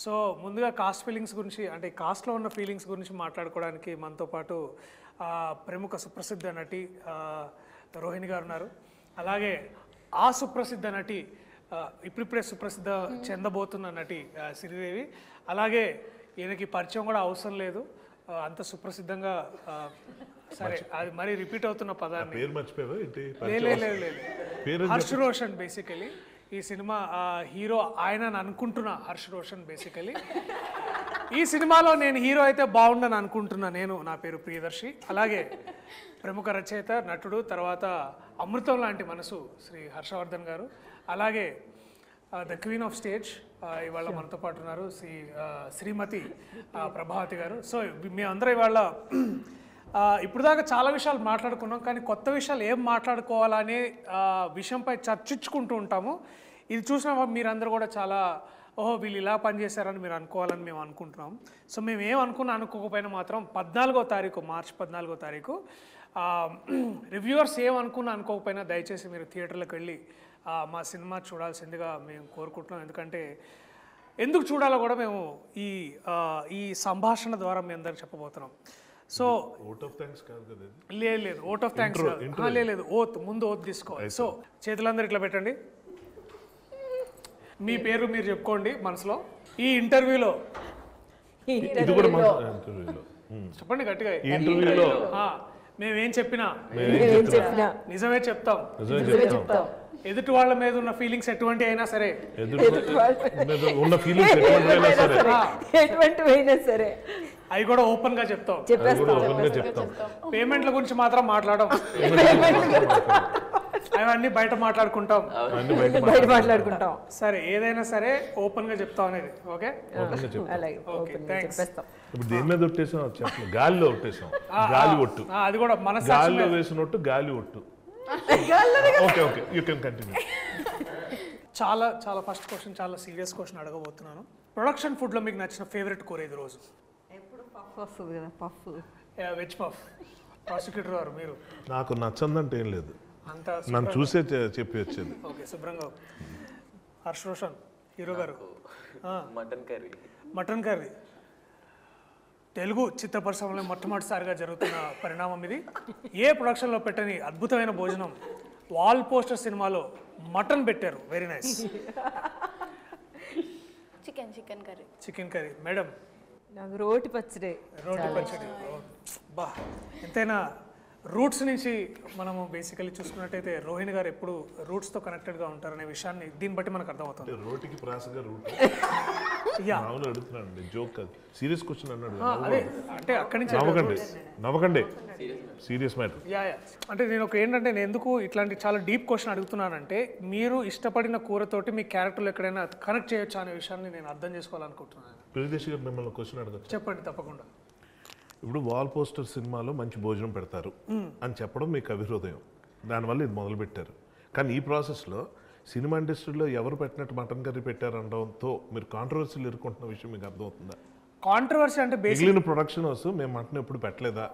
So ముందుగా cost feelings గురించి అంటే కాస్ట్లో ఉన్న ఫీలింగ్స్ గురించి మాట్లాడుకోవడానికి మనతో పాటు ప్రముఖ సుప్రసిద్ధ నటి రోహిణి గారు ఉన్నారు. అలాగే ఆ సుప్రసిద్ధ నటి ఇప్పుడిప్పుడే సుప్రసిద్ధ చెందబోతున్న నటి శ్రీదేవి. అలాగే ఈయనకి పరిచయం కూడా అవసరం లేదు, అంత సుప్రసిద్ధంగా. సరే, అది మరీ రిపీట్ అవుతున్న పదాన్ని లేదు, హర్ష్ రోషన్. బేసికలీ ఈ సినిమా హీరో ఆయన అనుకుంటున్నా హర్ష్ రోషన్. బేసికలీ ఈ సినిమాలో నేను హీరో అయితే బాగుండని అనుకుంటున్నా. నా పేరు ప్రియదర్శి. అలాగే ప్రముఖ రచయిత, నటుడు, తర్వాత అమృతం లాంటి మనసు శ్రీ హర్షవర్ధన్ గారు. అలాగే ద క్వీన్ ఆఫ్ స్టేజ్ ఇవాళ మనతో పాటు ఉన్నారు శ్రీమతి ప్రభావతి గారు. సో మేమందరం ఇవాళ ఇప్పుడు దాకా చాలా విషయాలు మాట్లాడుకున్నాం, కానీ కొత్త విషయాలు ఏం మాట్లాడుకోవాలనే విషయంపై చర్చించుకుంటూ ఉంటాము. ఇది చూసిన మీరందరూ కూడా చాలా ఓహో వీళ్ళు ఇలా పనిచేశారని మీరు అనుకోవాలని మేము అనుకుంటున్నాం. సో మేము అనుకోకపోయినా మాత్రం 14వ తారీఖు, మార్చి 14వ తారీఖు రివ్యూవర్స్ అనుకోకపోయినా దయచేసి మీరు థియేటర్లకు వెళ్ళి మా సినిమా చూడాల్సిందిగా మేము కోరుకుంటున్నాం. ఎందుకు చూడాలో కూడా మేము ఈ సంభాషణ ద్వారా మీ అందరికి చెప్పబోతున్నాం. సో లేదు ఓట్ ఆఫ్ థ్యాంక్స్ లేదు, ముందు ఓత్ తీసుకోవాలి. సో చేతులందరూ ఇట్లా పెట్టండి, మీ పేరు మీరు చెప్పుకోండి మనసులో. ఈ ఇంటర్వ్యూలో చెప్పండి గట్టిగా, మేమేం చెప్పినా నిజమే చెప్తాం. ఎదుటి వాళ్ళ మీద ఉన్న ఫీలింగ్స్ ఎటువంటి అయినా సరే, అవి కూడా ఓపెన్ గా చెప్తాం. పేమెంట్ల గురించి మాత్రం మాట్లాడడం, అవన్నీ బయట మాట్లాడుకుంటాం. సరే, ఏదైనా సరే ఓపెన్ గా చెప్తాం అనేది. ఓకే, దేని మీద ఒట్టేసాం? గాలిలో ఒట్టేసాం. గాలి ఒట్టు, అది కూడా మన గాలిలో వేసినట్టు గాలి ఒట్టు. Okay okay, you can continue. చాలా చాలా ఫస్ట్ క్వశ్చన్, చాలా సీరియస్ క్వశ్చన్ అడగబోతున్నాను. ప్రొడక్షన్ ఫుడ్ లో మీకు నచ్చిన ఫేవరెట్ కూర ఇది రోజు? Veg puff. ప్రాసిక్యూటర్ గారు మీరు? నాకు నచ్చందంటే ఏం లేదు, నన్ను చూసే చెప్పి వచ్చేది. ఓకే, శుభ్రంగా. హర్ష్ రోషన్ హీరో గారు? Mutton curry. తెలుగు చిత్ర పరిశ్రమలో మొట్టమొదటిసారిగా జరుగుతున్న పరిణామం ఇది. ఏ ప్రొడక్షన్లో పెట్టని అద్భుతమైన భోజనం. వాల్ పోస్టర్ సినిమాలో మటన్ పెట్టారు. Very nice. Chicken curry. Madam? నాకు రోటి పచ్చడి. బా, ఎంతైనా రూట్స్ నుంచి మనము బేసికలీ చూసుకున్నట్టయితే రోహిణి గారు ఎప్పుడు రూట్స్తో కనెక్టెడ్గా ఉంటారనే విషయాన్ని దీన్ని బట్టి మనకు అర్థమవుతుంది. రోటికి ప్రాసగా రూట్ అడుగుతున్నాను, జోక్ కాదు, సీరియస్ క్వశ్చన్ అన్నాడు. అంటే అక్కడి నుంచి నవ్వకండి, సీరియస్ మ్యాటర్. అంటే నేను ఏంటంటే నేను ఎందుకు ఇట్లాంటి చాలా డీప్ క్వశ్చన్ అడుగుతున్నానంటే, మీరు ఇష్టపడిన కూరతోటి మీ క్యారెక్టర్లో ఎక్కడైనా కనెక్ట్ చేయొచ్చు అనే విషయాన్ని నేను అర్థం చేసుకోవాలనుకుంటున్నాను. ప్రియదర్శి గారు మిమ్మల్ని క్వశ్చన్ అడగచ్చు? చెప్పండి, తప్పకుండా. ఇప్పుడు వాల్ పోస్టర్ సినిమాలో మంచి భోజనం పెడతారు అని చెప్పడం మీకు అభిహృదయం, దానివల్ల ఇది మొదలుపెట్టారు. కానీ ఈ ప్రాసెస్లో సినిమా ఇండస్ట్రీలో ఎవరు పెట్టినట్టు మటన్ కర్రీ పెట్టారనడంతో మీరు కాంట్రవర్సీలు ఎదుర్కొంటున్న విషయం మీకు అర్థమవుతుందా? కాంట్రవర్సీ అంటే మిగిలిన ప్రొడక్షన్ హౌస్ మేము మటన్ ఎప్పుడు పెట్టలేదా,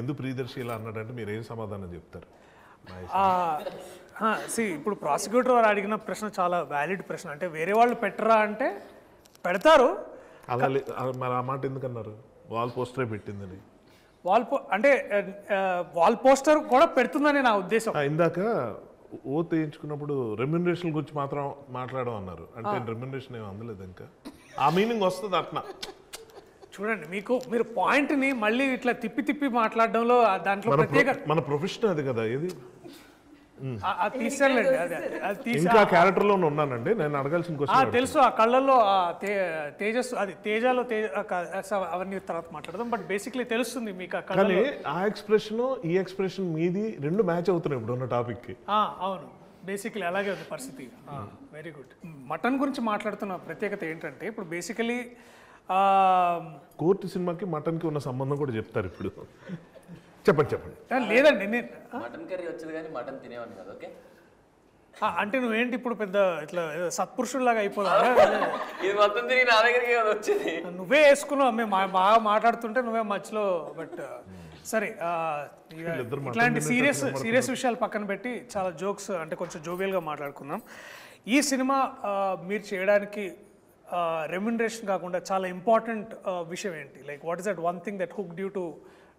ఎందుకు ప్రియదర్శి ఇలా అన్నాడంటే మీరు ఏం సమాధానం చెప్తారు? ఇప్పుడు ప్రాసిక్యూటర్ వారు అడిగిన ప్రశ్న చాలా వ్యాలిడ్ ప్రశ్న. అంటే వేరే వాళ్ళు పెట్టరా అంటే పెడతారు. అలా మరి ఆ మాట ఎందుకన్నారు? వాల్ పోస్టరే పెట్టిందని. అంటే వాల్ పోస్టర్ కూడా పెడుతుందని నా ఉద్దేశం. ఇందాక ఓత్ వేయించుకున్నప్పుడు రెమ్యునరేషన్ గురించి మాత్రం మాట్లాడడం అన్నారు, అంటే రెమ్యునరేషన్ ఏమి అందలేదు ఇంకా. ఆ మీనింగ్ వస్తుంది అట్లా. చూడండి, మీరు పాయింట్ని మళ్ళీ ఇట్లా తిప్పి మాట్లాడడంలో దాంట్లో ప్రత్యేక మన ప్రొఫెషన్ అది కదా. ఇది ఇంకా క్యారెక్టర్ లో ఉన్నానండి, నేను అడగాల్సిన క్వశ్చన్ తెలుసు. ఆ కళ్ళల్లో తేజస్సు, అది తేజాలో అవన్నీ తర్వాత మాట్లాడదాం. బట్ బేసిక్లీ తెలుస్తుంది మీకు. కానీ ఆ ఎక్స్ప్రెషన్ ఈ ఎక్స్ప్రెషన్ మీది రెండు మ్యాచ్ అవుతున్నాయి ఇప్పుడు ఉన్న టాపిక్ కి. అవును, బేసిక్లీ అలాగే ఉంది పరిస్థితి. Very good. మటన్ గురించి మాట్లాడుతున్న ప్రత్యేకత ఏంటంటే, ఇప్పుడు బేసికలీ కోర్టు సినిమాకి మటన్ కి ఉన్న సంబంధం కూడా చెప్తారు ఇప్పుడు. చెప్పండి. లేదండి, మటన్ కర్రీ వచ్చేది కానీ మటన్ తినేవాడిని కదా. ఓకే, అంటే నువ్వేంటి ఇప్పుడు పెద్ద ఇట్లా సత్పురుషుల్లాగా అయిపోదా? ఇది మొత్తం తిరిగి నా దగ్గరికి వచ్చేది. నువ్వే వేసుకున్నావు, మేము బాగా మాట్లాడుతుంటే నువ్వే మధ్యలో. బట్ సరే, ఇట్లాంటి సీరియస్ విషయాలు పక్కన పెట్టి చాలా జోక్స్, అంటే కొంచెం జోవియల్గా మాట్లాడుకుందాం. ఈ సినిమా మీరు చేయడానికి రెమ్యునరేషన్ కాకుండా చాలా ఇంపార్టెంట్ విషయం ఏంటి? Like what is that one thing that hook due to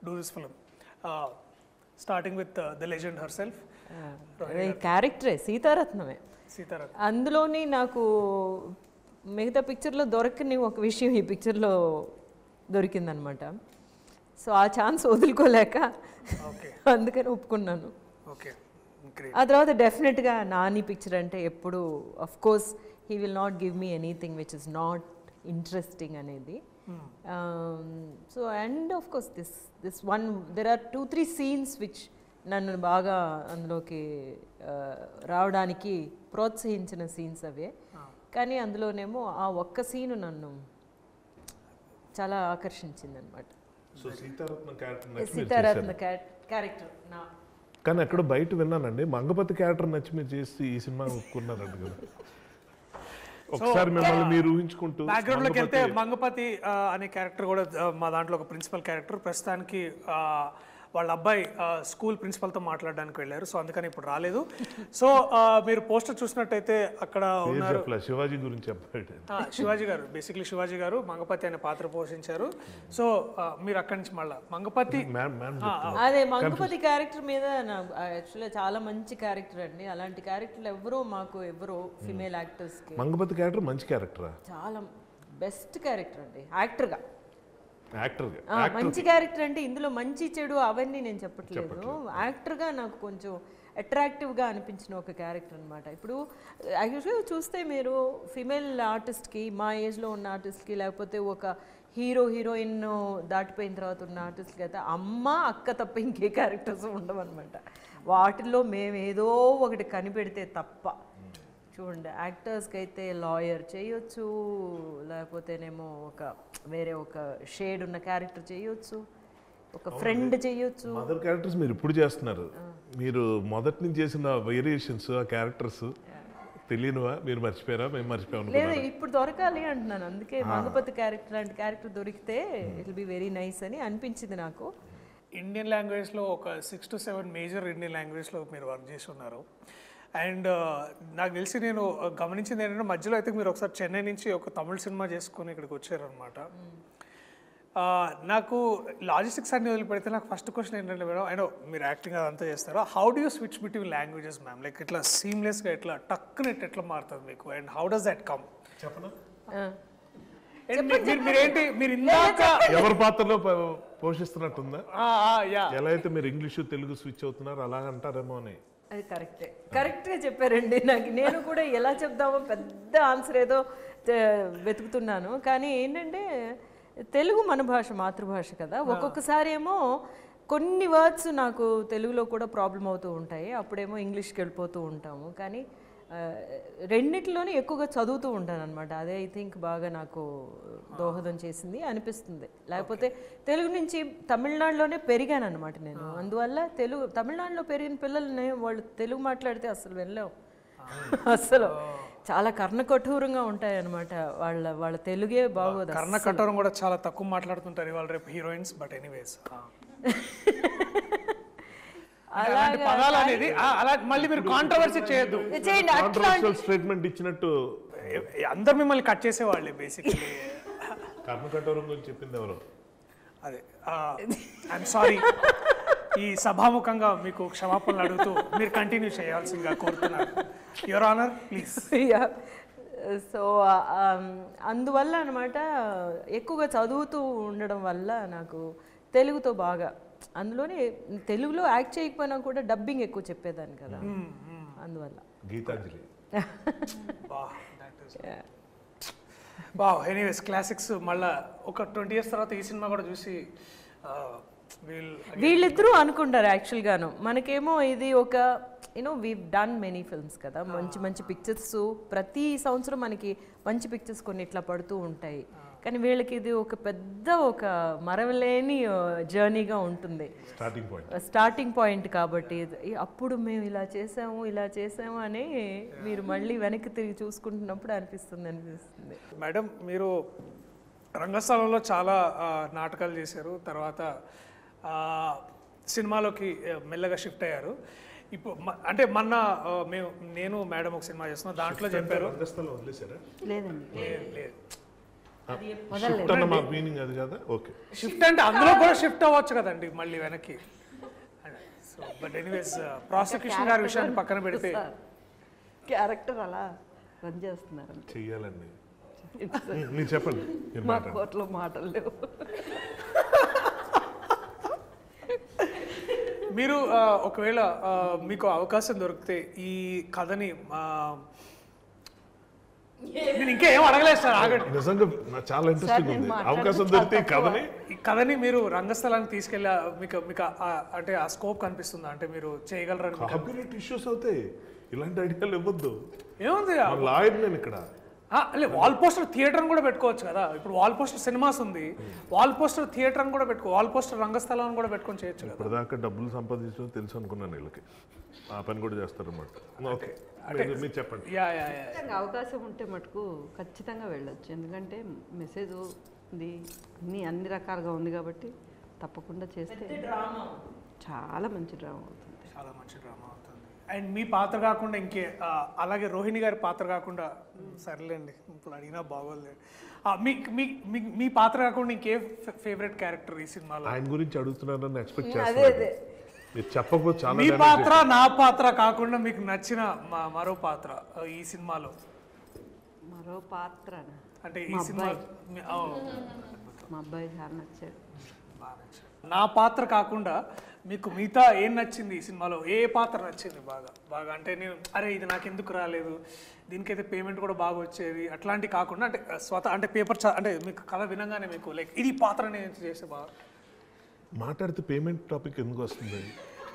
do this film? Starting with the legend herself, క్యారెక్టరే సీతారత్నమే. సీతారాం. అందులోని నాకు మిగతా పిక్చర్లో దొరకని ఒక విషయం ఈ పిక్చర్లో దొరికిందనమాట. సో ఆ ఛాన్స్ వదులుకోలేక ఓకే అందుకని ఒప్పుకున్నాను. ఓకే, ఆ తర్వాత డెఫినెట్గా నాని పిక్చర్ అంటే ఎప్పుడు of course he will not give me anything which is not interesting అనేది. So and of course this one there are 2-3 scenes which నన్ను బాగా అందులోకి రావడానికి ప్రోత్సహించిన సీన్స్ అవే. కానీ అందులోనేమో ఆ ఒక్క సీను నన్ను చాలా ఆకర్షించింది అనమాట. సో సీతారత్న సీతారత్న క్యారెక్టర్ నా కానీ అక్కడ బయట విన్నానండి, మంగపతి క్యారెక్టర్ నచ్చి మీరు చేసి ఈ సినిమా ఒప్పుకున్నారండి కదా. ఒకసారి మిమ్మల్ని మీరు ఊహించుకుంటూ బ్యాక్గ్రౌండ్ లోకి వెళ్తే మంగపతి అనే క్యారెక్టర్ కూడా మా దాంట్లో ఒక ప్రిన్సిపల్ క్యారెక్టర్. ప్రస్తుతానికి వాళ్ళ అబ్బాయి స్కూల్ ప్రిన్సిపల్తో మాట్లాడడానికి వెళ్ళారు, సో అందుకని ఇప్పుడు రాలేదు. సో మీరు పోస్టర్ చూసినట్టయితే అక్కడ ఉన్నారు శివాజీ గురించి చెప్పండి. శివాజీ గారు, బేసిక్లీ శివాజీ గారు మంగపతి అనే పాత్ర పోషించారు. సో మీరు అక్కడి నుంచి మళ్ళీ మంగపతి అదే మంగపతి క్యారెక్టర్ మీద నాకు యాక్చువల్గా చాలా మంచి క్యారెక్టర్ అండి. అలాంటి క్యారెక్టర్లు ఎవరో ఫిమేల్ యాక్టర్స్కి మంగపతి క్యారెక్టర్ మంచి క్యారెక్టరా? చాలా బెస్ట్ క్యారెక్టర్ అండి యాక్టర్గా. యాక్టర్గా మంచి క్యారెక్టర్ అంటే ఇందులో మంచి చెడు అవన్నీ నేను చెప్పట్లేదు. యాక్టర్గా నాకు కొంచెం అట్రాక్టివ్గా అనిపించిన ఒక క్యారెక్టర్ అనమాట. ఇప్పుడు యాక్చువల్గా చూస్తే మీరు ఫిమేల్ ఆర్టిస్ట్కి, మా ఏజ్లో ఉన్న ఆర్టిస్ట్కి, లేకపోతే ఒక హీరోయిన్ దాటిపోయిన తర్వాత ఉన్న ఆర్టిస్ట్కి అయితే అమ్మ అక్క తప్ప ఇంకే క్యారెక్టర్స్ ఉండవన్నమాట. వాటిల్లో మేము ఏదో ఒకటి కనిపెడితే తప్ప. చూడండి, యాక్టర్స్కి అయితే లాయర్ చేయొచ్చు, లేకపోతేనేమో వేరే ఒక షేడ్ ఉన్న క్యారెక్టర్ చేయొచ్చు, ఒక ఫ్రెండ్ చేయొచ్చు. మదర్ క్యారెక్టర్స్ మీరు ఇప్పుడు చేస్తున్నారు, మీరు మొదటి నుంచి చేసిన వేరియేషన్స్ ఆ క్యారెక్టర్స్ తెలియనువా? మీరు మర్చిపోయారా? మేము మర్చిపోయాం. లేదు, ఇప్పుడు దొరకాలి అంటున్నాను. అందుకే మంగపతి క్యారెక్టర్ లాంటి క్యారెక్టర్ దొరికితే it will be very nice అని అనిపించింది నాకు. ఇండియన్ లాంగ్వేజ్లో ఒక 6 to 7 మేజర్ ఇండియన్ లాంగ్వేజ్లో మీరు వర్క్ చేసి ఉన్నారు. అండ్ నాకు తెలిసి నేను గమనించింది ఏంటంటే మధ్యలో అయితే మీరు ఒకసారి చెన్నై నుంచి ఒక తమిళ సినిమా చేసుకొని ఇక్కడికి వచ్చారనమాట. నాకు లాజిస్టిక్స్ అన్ని వదిలిపెడితే నాకు ఫస్ట్ క్వశ్చన్ ఏంటంటే మేడం, అయినో మీరు యాక్టింగ్ అదంతా చేస్తారో, how do you switch between languages ma'am? Like ఇట్లా సీమ్లెస్గా ఎట్లా టక్కునెట్ ఎట్లా మారుతుంది మీకు? And how does that come? చెప్పనా? మీరేంటి మీరు ఇందాక ఎవరి పాత్రలో పోషిస్తున్నట్టుందా? ఎలా అయితే మీరు ఇంగ్లీషు తెలుగు స్విచ్ అవుతున్నారు అలాగంటారేమో అని. అది కరెక్ట్గా చెప్పారండి. నేను కూడా ఎలా చెప్దామో పెద్ద ఆన్సర్ ఏదో వెతుకుతున్నాను. కానీ ఏంటంటే తెలుగు మన భాష, మాతృభాష కదా. ఒక్కొక్కసారి ఏమో కొన్ని వర్డ్స్ నాకు తెలుగులో కూడా ప్రాబ్లం అవుతూ ఉంటాయి, అప్పుడేమో ఇంగ్లీష్కి వెళ్ళిపోతూ ఉంటాము. కానీ రెండిట్లోనే ఎక్కువగా చదువుతూ ఉంటాను అనమాట. అదే ఐ థింక్ బాగా నాకు దోహదం చేసింది అనిపిస్తుంది. లేకపోతే తెలుగు నుంచి తమిళనాడులోనే పెరిగాను అనమాట నేను. అందువల్ల తమిళనాడులో పెరిగిన పిల్లల్ని వాళ్ళు తెలుగు మాట్లాడితే అసలు వెళ్ళాం. అసలు చాలా కర్ణకఠోరంగా ఉంటాయి అనమాట. వాళ్ళ తెలుగే బాగోదు. కర్ణకఠోరం కూడా చాలా తక్కువ మాట్లాడుతుంటారు ఇవాళ రేపు హీరోయిన్స్. బట్ ఎనీవేస్ పదాలు అనేది అలా మళ్ళీ మీరు కాంట్రవర్సీ చేయొద్దు. స్టేట్మెంట్ ఇచ్చినట్టు అందరు మిమ్మల్ని కట్ చేసేవాళ్ళే బేసిక్లీ. కర్ణకఠోరం గురించి చెప్పింది ఎవరు? అదే ఐఎమ్ సారీ. ఈ సభాముఖంగా మీకు క్షమాపణలు అడుగుతూ మీరు కంటిన్యూ చేయాల్సిందిగా కోరుతున్నాను. Your honour please. సో అందువల్ల అనమాట ఎక్కువగా చదువుతూ ఉండడం వల్ల నాకు తెలుగుతో బాగా, అందులోనే తెలుగులో యాక్ట్ చేయకపోయినా కూడా డబ్బింగ్ ఎక్కువ చెప్పేదాన్ని కదా, అందువల్ల. గీతాంజలి. ఎనీవేస్ క్లాసిక్స్ మళ్ళీ ఒక 20 years తర్వాత ఈ సినిమా కూడా చూసి వీళ్ళిద్దరూ అనుకుంటారు యాక్చువల్గాను. మనకేమో ఇది ఒక వీవ్ డన్ మెనీ ఫిల్మ్స్ కదా, మంచి మంచి పిక్చర్స్ ప్రతి సంవత్సరం మనకి మంచి పిక్చర్స్ కొన్ని ఇట్లా పడుతూ ఉంటాయి. కానీ వీళ్ళకి ఇది ఒక పెద్ద ఒక మరవలేని జర్నీగా ఉంటుంది, స్టార్టింగ్ పాయింట్. కాబట్టి అప్పుడు మేము ఇలా చేసాము అని మీరు మళ్ళీ వెనక్కి తిరిగి చూసుకుంటున్నప్పుడు అనిపిస్తుంది. మేడం, మీరు రంగస్థలంలో చాలా నాటకాలు చేశారు, తర్వాత సినిమాలోకి మెల్లగా షిఫ్ట్ అయ్యారు. ఇప్పుడు అంటే మొన్న నేను మేడం ఒక సినిమా చేస్తున్నా, దాంట్లో చెప్పారు. రంగస్థలం వదిలేశారా? లేదండి. లేదు షిఫ్ట్ అన్న మా మీనింగ్ అది కదా. ఓకే, షిఫ్ట్ అంటే అందులో కూడా షిఫ్ట్ అవ్వచ్చు కదండి మళ్ళీ వెనక్కి. సో బట్ ఎనీవేస్ ప్రాసిక్యూషన్ గారి విషయాన్ని పక్కన పెడితే క్యారెక్టర్ అలా రన్ చేస్తున్నారు అంతే. చెయ్యాలండి. మీరు చెప్పండి. మీరు మా మాట్లాడండి. కోర్టులో మాటలు లేవు. మీరు ఒకవేళ మీకు అవకాశం దొరికితే ఈ కథని నేను ఇంకా ఏం అడగలేదు సార్, ఆగండి. నిజంగా నాకు చాలా ఇంట్రెస్టింగ్ నేను ఉంది. మాట్లాడడం అవకాశం చాలా దొరికితే ఈ తక్కువ. కథని ఈ కథని మీరు రంగస్థలానికి తీసుకెళ్ళి మీకు మీకు అంటే ఆ స్కోప్ కనిపిస్తుందా, అంటే మీరు చేయగలరని మీకు కాపీరైట్ ఇష్యూస్ అవుతాయి. ఇలాంటి ఐడియాలు ఇవ్వద్దు. ఏముంది? లాయర్ నేను ఇక్కడ. లే, వాల్ పోస్టర్ థియేటర్ కూడా పెట్టుకోవచ్చు కదా. ఇప్పుడు వాల్ పోస్టర్ సినిమాస్ ఉంది, వాల్ పోస్టర్ థియేటర్ అని కూడా పెట్టుకో, వాల్ పోస్టర్ రంగస్థలం కూడా పెట్టుకొని చేయొచ్చు కదా. ఇప్పటిదాకా డబ్బులు సంపాదించడం తెలుసు అనుకున్నాను వీళ్ళకి. ఆ పని కూడా చేస్తారన్నమాట. ఓకే, మీరు చెప్పండి. యా ఖచ్చితంగా అవకాశం ఉంటే మటుకు ఖచ్చితంగా వెళ్ళొచ్చు. ఎందుకంటే మెసేజ్ ఉంది, అన్ని రకాలుగా ఉంది కాబట్టి తప్పకుండా చేస్తే చాలా మంచి డ్రామా అవుతుంది. చాలా మంచి డ్రామా అవుతుంది. అండ్ మీ పాత్ర కాకుండా అలాగే రోహిణి గారి పాత్ర కాకుండా, సర్లేండి ఇప్పుడు అడిగినా బాగోలేదు, మీ పాత్ర కాకుండా ఇంకే ఫేవరెట్ క్యారెక్టర్ ఈ సినిమాలో? ఆయన గురించి అడుగుతున్నారని ఎక్స్పెక్ట్ అదే చేస్తాను. అదే మీరు చెప్పకపోతే చాలా మీ పాత్ర నా పాత్ర కాకుండా మీకు నచ్చిన మరో పాత్ర ఈ సినిమాలో? మరో పాత్ర అంటే ఈ సినిమా మా అబ్బాయి చాలా నచ్చాడు. నా పాత్ర కాకుండా మీకు మిగతా ఏం నచ్చింది ఈ సినిమాలో? ఏ పాత్ర నచ్చింది బాగా అంటే నేను అరే ఇది నాకు ఎందుకు రాలేదు, దీనికైతే పేమెంట్ కూడా బాగా వచ్చేది అట్లాంటి కాకుండా, అంటే అంటే పేపర్ అంటే మీకు కథ వినంగానే మీకు లైక్ ఇది పాత్ర నేను చేస్తే బాగా మాట్లాడితే పేమెంట్ టాపిక్ ఎందుకు వస్తుంది?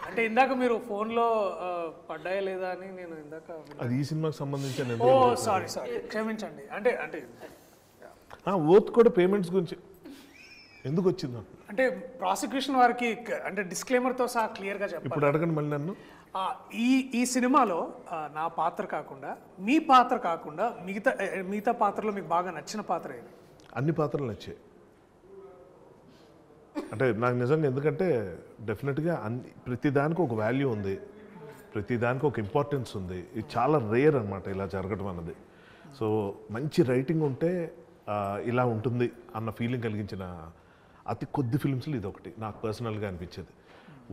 అంటే ఇందాక మీరు ఫోన్లో పడ్డాయా లేదా అని నేను ఇందాక అది ఈ సినిమాకి సంబంధించిన ఓ సారీ క్షమించండి. అంటే ఓత్ కూడా పేమెంట్స్ గురించి ఎందుకు వచ్చింది? అంటే ప్రాసిక్యూషన్ వారికి అంటే డిస్క్లైమర్తో సహా క్లియర్గా చెప్పాలి. ఇప్పుడు అడగండి మళ్ళీ నన్ను. ఈ సినిమాలో నా పాత్ర కాకుండా, మీ పాత్ర కాకుండా మిగతా పాత్రలో మీకు బాగా నచ్చిన పాత్ర ఏది? అన్ని పాత్రలు నచ్చాయి. అంటే నాకు నిజంగా, ఎందుకంటే డెఫినెట్గా ప్రతిదానికి ఒక వాల్యూ ఉంది, ప్రతిదానికి ఒక ఇంపార్టెన్స్ ఉంది. ఇది చాలా రేర్ అనమాట ఇలా జరగడం అన్నది. సో మంచి రైటింగ్ ఉంటే ఇలా ఉంటుంది అన్న ఫీలింగ్ కలిగించిన అతి కొద్ది ఫిల్మ్స్లో ఇది ఒకటి నాకు పర్సనల్గా అనిపించేది.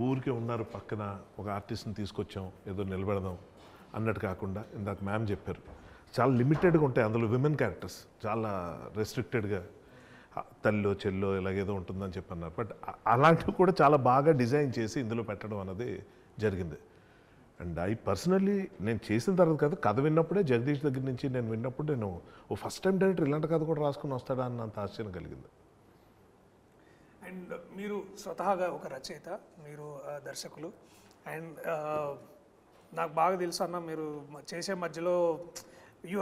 ఊరికే ఉన్నారు పక్కన ఒక ఆర్టిస్ట్ని తీసుకొచ్చాం ఏదో నిలబెడదాం అన్నట్టు కాకుండా, ఇందాక మ్యామ్ చెప్పారు చాలా లిమిటెడ్గా ఉంటాయి అందులో విమెన్ క్యారెక్టర్స్, చాలా రెస్ట్రిక్టెడ్గా తల్లో చెల్లో ఇలాగేదో ఉంటుందని చెప్పన్నారు. బట్ అలాంటివి కూడా చాలా బాగా డిజైన్ చేసి ఇందులో పెట్టడం అన్నది జరిగింది. అండ్ ఐ పర్సనల్లీ నేను చేసిన తర్వాత కదా, కథ విన్నప్పుడే జగదీష్ దగ్గర నుంచి నేను విన్నప్పుడు నేను ఫస్ట్ టైం డైరెక్టర్ ఇలాంటి కథ కూడా రాసుకుని వస్తాడా అన్నంత ఆశ్చర్యం కలిగింది. అండ్ మీరు స్వతహాగా ఒక రచయిత, మీరు దర్శకులు, అండ్ నాకు బాగా తెలుసు అన్న మీరు చేసే మధ్యలో యూ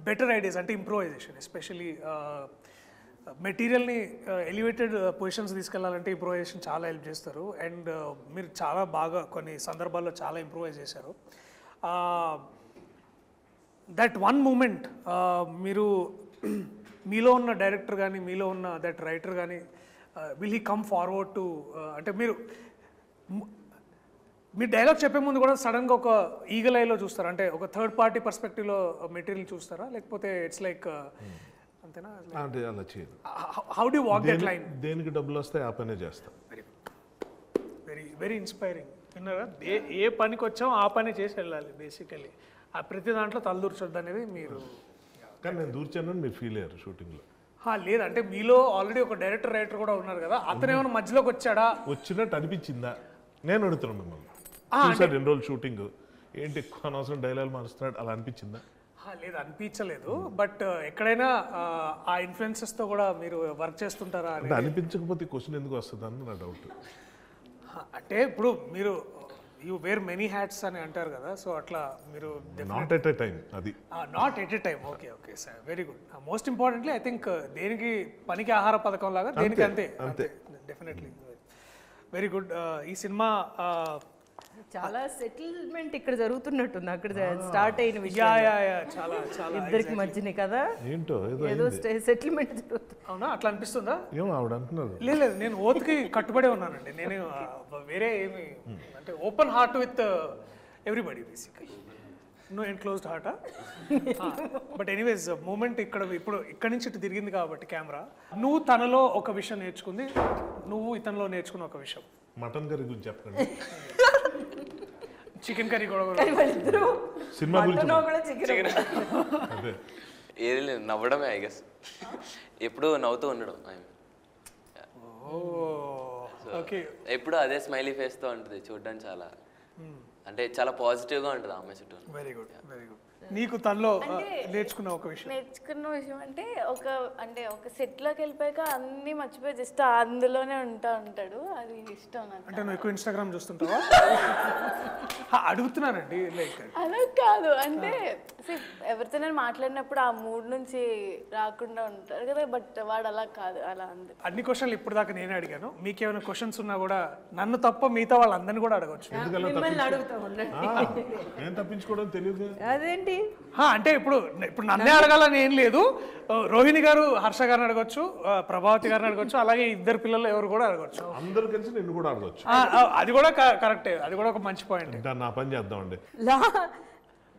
బెటర్ ఐడియాస్ అంటే ఇంప్రూవైజేషన్, ఎస్పెషలీ మెటీరియల్ని ఎలివేటెడ్ పొజిషన్స్ తీసుకెళ్లాలంటే ఇంప్రూవైజేషన్ చాలా హెల్ప్ చేస్తారు. అండ్ మీరు చాలా బాగా కొన్ని సందర్భాల్లో చాలా ఇంప్రూవైజ్ చేశారు. దట్ వన్ మూమెంట్ మీరు మీలో ఉన్న డైరెక్టర్ కానీ, మీలో ఉన్న దట్ రైటర్ కానీ will he come forward to, అంటే మీరు డైలాగ్ చెప్పే ముందు కూడా సడన్గా ఒక ఈగల్ ఐలో చూస్తారా? అంటే ఒక థర్డ్ పార్టీ పర్స్పెక్టివ్లో మెటీరియల్ చూస్తారా, లేకపోతే ఇట్స్ లైక్ అంతేనా? అంటే అలా చేయదు. How do walk that line? దేనికి డబ్బులు వస్తాయి ఆ పనే చేస్తాం. Very very inspiring. విన్నారా? ఏ పనికి వచ్చామో ఆ పని చేసి వెళ్ళాలి బేసికలీ. ఆ ప్రతి దాంట్లో తలదూర్చొద్దు అనేది మీరు. కానీ నేను దూర్చానని మీరు ఫీల్ అయ్యారు షూటింగ్లో? లేదంటే మీలో ఆల్రెడీ ఒక డైరెక్టర్ రైటర్ కూడా ఉన్నారు కదా, అతను ఏమైనా మధ్యలోకి వచ్చాడా? వచ్చినట్టు అనిపించిందా? నేను అడుగుతున్నాను మిమ్మల్ని. చూసారు 2 రోజులు షూటింగ్, ఏంటి ఎక్కువ అనవసరం డైలాగ్ మారుస్తున్నాడు అలా అనిపించిందా? లేదు అనిపించలేదు. బట్ ఎక్కడైనా ఆ ఇన్ఫ్లుయెన్సెస్తో కూడా మీరు వర్క్ చేస్తుంటారా అంటే అనిపించకపోతే క్వశ్చన్ ఎందుకు వస్తుంది అని నా డౌట్. అంటే ఇప్పుడు మీరు యూ వేర్ మెనీ హ్యాట్స్ అని అంటారు కదా, సో అట్లా మీరు నాట్ ఎట్ ఎ టైం. అది not at a time. Okay okay sir, very good. Most importantly I think దేనికి పనికి ఆహార పథకం లాగా దేనికి అంతే. Definitely very good. ఈ సినిమా చాలా సెటిల్మెంట్ ఇక్కడ జరుగుతున్నట్టుంది, అక్కడ స్టార్ట్ అయిన యా విషయం యా యా చాలా చాలా ఇద్దరికి మధ్యనే కదా, ఏంటో ఏదో సెటిల్మెంట్ జరుగుతుంది. అవునా అట్లా అనిపిస్తుందా? ఏమో ఆవిడ అంటున్నారు. లేదు నేను ఓత్కి కట్టుబడే ఉన్నానండి. నేను వేరే ఏమి అంటే open heart with everybody basically, no enclosed హార్టా. బట్ ఎనీవేస్ మూమెంట్ ఇప్పుడు ఇక్కడి నుంచి ఇటు తిరిగింది కాబట్టి కెమెరా, నువ్వు తనలో ఒక విషయం నేర్చుకుంది, నువ్వు ఇతనిలో నేర్చుకున్న ఒక విషయం. మటన్ కర్రీ గురించి చెప్పండి. చికెన్ కర్రీ కూడా వాళ్ళిద్దరూ సినిమా గురించి మటన్ కూడా చికెన్ అదే ఏది లేదు, నవ్వడమే ఐ గెస్. ఎప్పుడు నవ్వుతూ ఉండడం. ఓకే. ఎప్పుడు అదే స్మైలీ ఫేస్తో ఉంటుంది, చూడడానికి చాలా అంటే చాలా పాజిటివ్గా ఉంటుంది ఆమె చుట్టూ. Very good very good. నీకు తనలో నేర్చుకున్న ఒక విషయం? నేర్చుకున్న విషయం అంటే ఒక సెట్లోకి వెళ్ళిపోయాక అన్నీ మర్చిపోయి జస్ట్ అందులోనే ఉంటాడు, అది ఇష్టం నాకు. అంటే నువ్వు ఎక్కువ ఇన్స్టాగ్రామ్ చూస్తుంటావా? అడుగుతున్నానండి. లైక్ అలా కాదు, అంటే ఎవరితో నేను మాట్లాడినప్పుడు ఆ మూడ్ నుంచి రాకుండా ఉంటారు కదా, బట్ వాడు అలా కాదు, అలా అంది. అన్ని క్వశ్చన్లు ఇప్పుడు దాకా నేనే అడిగాను. మీకు ఏమైనా క్వశ్చన్స్ ఉన్నా కూడా నన్ను తప్ప మిగతా వాళ్ళందరినీ కూడా అడగవచ్చు. మిమ్మల్ని అడుగుతా ఉండండి. ఏం తప్పించుకోవడం తెలియదు. అదేంటి అంటే ఇప్పుడు నన్నే అడగాలని ఏం లేదు. రోహిణి గారు హర్ష గారిని అడగొచ్చు, ప్రభావతి గారిని అడగొచ్చు, అలాగే ఇద్దరు పిల్లలు ఎవరు కూడా అడగొచ్చు. అందరు కలిసి నిన్ను కూడా అడగచ్చు. అది కూడా కరెక్టే, అది కూడా ఒక మంచి పాయింట్. ఇంకా నా పని చేద్దామండి.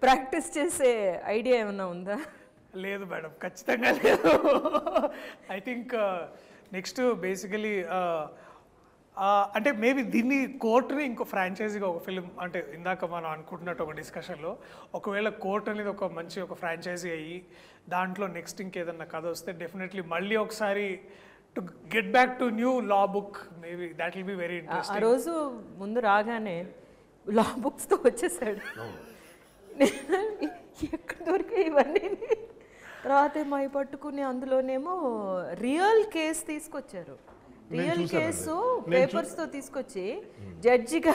ప్రాక్టీస్ చేసే ఐడియా ఏమన్నా ఉందా? లేదు మేడం, ఖచ్చితంగా లేదు. ఐ థింక్ నెక్స్ట్ బేసికలీ అంటే మేబీ దీన్ని కోర్టుని ఇంకో ఫ్రాంచైజీగా ఒక ఫిలిం, అంటే ఇందాక మనం అనుకుంటున్నట్టు ఒక డిస్కషన్లో ఒకవేళ కోర్ట్ అనేది ఒక మంచి ఒక ఫ్రాంచైజీ అయ్యి దాంట్లో నెక్స్ట్ ఇంకేదన్నా కథ వస్తే డెఫినెట్లీ మళ్ళీ ఒకసారి to get back to new law book, maybe that will be very ఆ ఇంట్రెస్టింగ్. రోజు ముందు రాగానే లా బుక్స్తో వచ్చేసాడు. ఎక్కడ దొరికాయి ఇవన్నీ? తర్వాత ఏమో అవి పట్టుకుని అందులోనేమో రియల్ కేసు తీసుకొచ్చారు. రియల్ కేసు పేపర్స్తో తీసుకొచ్చి జడ్జిగా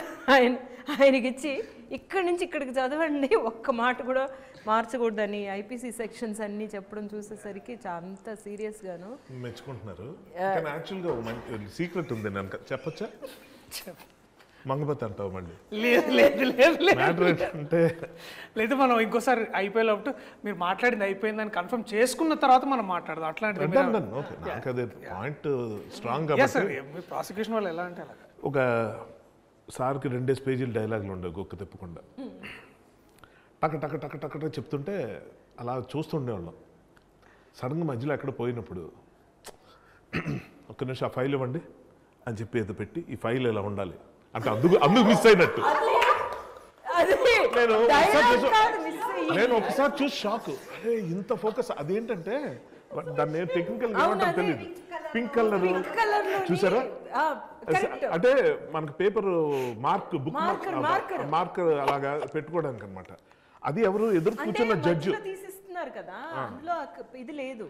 ఆయనకిచ్చి ఇక్కడి నుంచి ఇక్కడికి చదవండి, ఒక్క మాట కూడా మార్చకూడదని ఐపీసీ సెక్షన్స్ అన్నీ చెప్పడం చూసేసరికి అంత సీరియస్గాను మెచ్చుకుంటున్నారు. కానీ యాక్చువల్గా మంచి సీక్రెట్ ఉంది, నేను చెప్పచ్చా? మంగపతి అంటావు మళ్ళీ. లేదు లేదు లేదు లేదు మ్యాటర్ ఏంటంటే లేదు, మనం ఇంకోసారి అయిపోయేటప్పుడు మీరు మాట్లాడింది అయిపోయిందని కన్ఫర్మ్ చేసుకున్న తర్వాత మనం మాట్లాడదాం. అట్లాంటిది ఓకే, నాకు అదే పాయింట్ స్ట్రాంగ్ కాబట్టి. ప్రాసిక్యూషన్ వాళ్ళు ఎలా అంటే అలాగా ఒక సార్కి 2 పేజీలు డైలాగులు ఉండవు గొక్క తిప్పకుండా, టక టక టక టక టక చెప్తుంటే అలా చూస్తుండేవాళ్ళం. సడన్గా మధ్యలో ఎక్కడ పోయినప్పుడు ఒక్క నిమిషం ఆ ఫైల్ ఇవ్వండి అని చెప్పి ఏదో పెట్టి ఈ ఫైల్ ఇలా ఉండాలి అంటే అందుకు మిస్ అయినట్టు. నేను ఒకసారి చూసి షాక్, అరే ఇంత ఫోకస్. అదేంటంటే దాన్ని టెక్నికల్ ఏమంటారు తెలియదు, పింక్ కలర్ చూసారా? అంటే మనకు పేపర్ మార్క్, బుక్ మార్కర్ అలాగా పెట్టుకోవడానికి అనమాట. అది ఎవరు ఎదురు కూర్చున్న జడ్జి తీసిస్తున్నారు కదా, అందులో ఇది లేదు,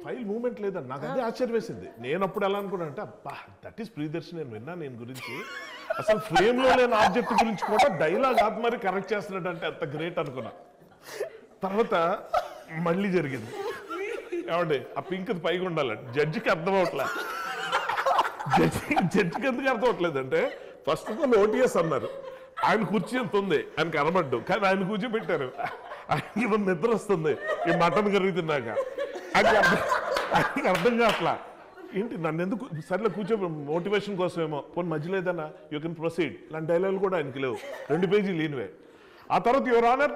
ఫైల్ మూమెంట్ లేదని నాకు అదే ఆశ్చర్యం వేసింది. నేను అప్పుడు ఎలా అనుకున్నా అంటే అబ్బా దట్ ఈస్ ప్రియదర్శి, నేను విన్నా నేను గురించి, అసలు ఫ్రేమ్లో లేని ఆబ్జెక్ట్ గురించి కూడా డైలాగ్ ఆపి మరి కరెక్ట్ చేస్తున్నాడు అంటే అంత గ్రేట్ అనుకున్నా. తర్వాత మళ్ళీ జరిగింది, ఏమండి ఆ పింక్ పైకి ఉండాలి, జడ్జికి అర్థం అవట్లే. జడ్జికి ఎందుకు అర్థం అవట్లేదు అంటే ఫస్ట్ ఆఫ్ ఆల్ ఓటీఎస్ అన్నారు, ఆయన కుర్చీ ఎంత ఉంది ఆయన కనబడ్డు, కానీ ఆయన కూర్చోబెట్టారు. ఆయనకి నిద్ర వస్తుంది ఈ మటన్ కర్రీ తిన్నాక. ఆయనకి అర్థం కావట్లా, ఏంటి నన్ను ఎందుకు సర్లే కూర్చో మోటివేషన్ కోసమేమో, పోనీ మధ్యలో ఏదన్నా యూ కెన్ ప్రొసీడ్ ఇలాంటి డైలాగులు కూడా ఆయనకి లేవు, 2 పేజీలు లేనివే. ఆ తర్వాత యువర్ ఆనర్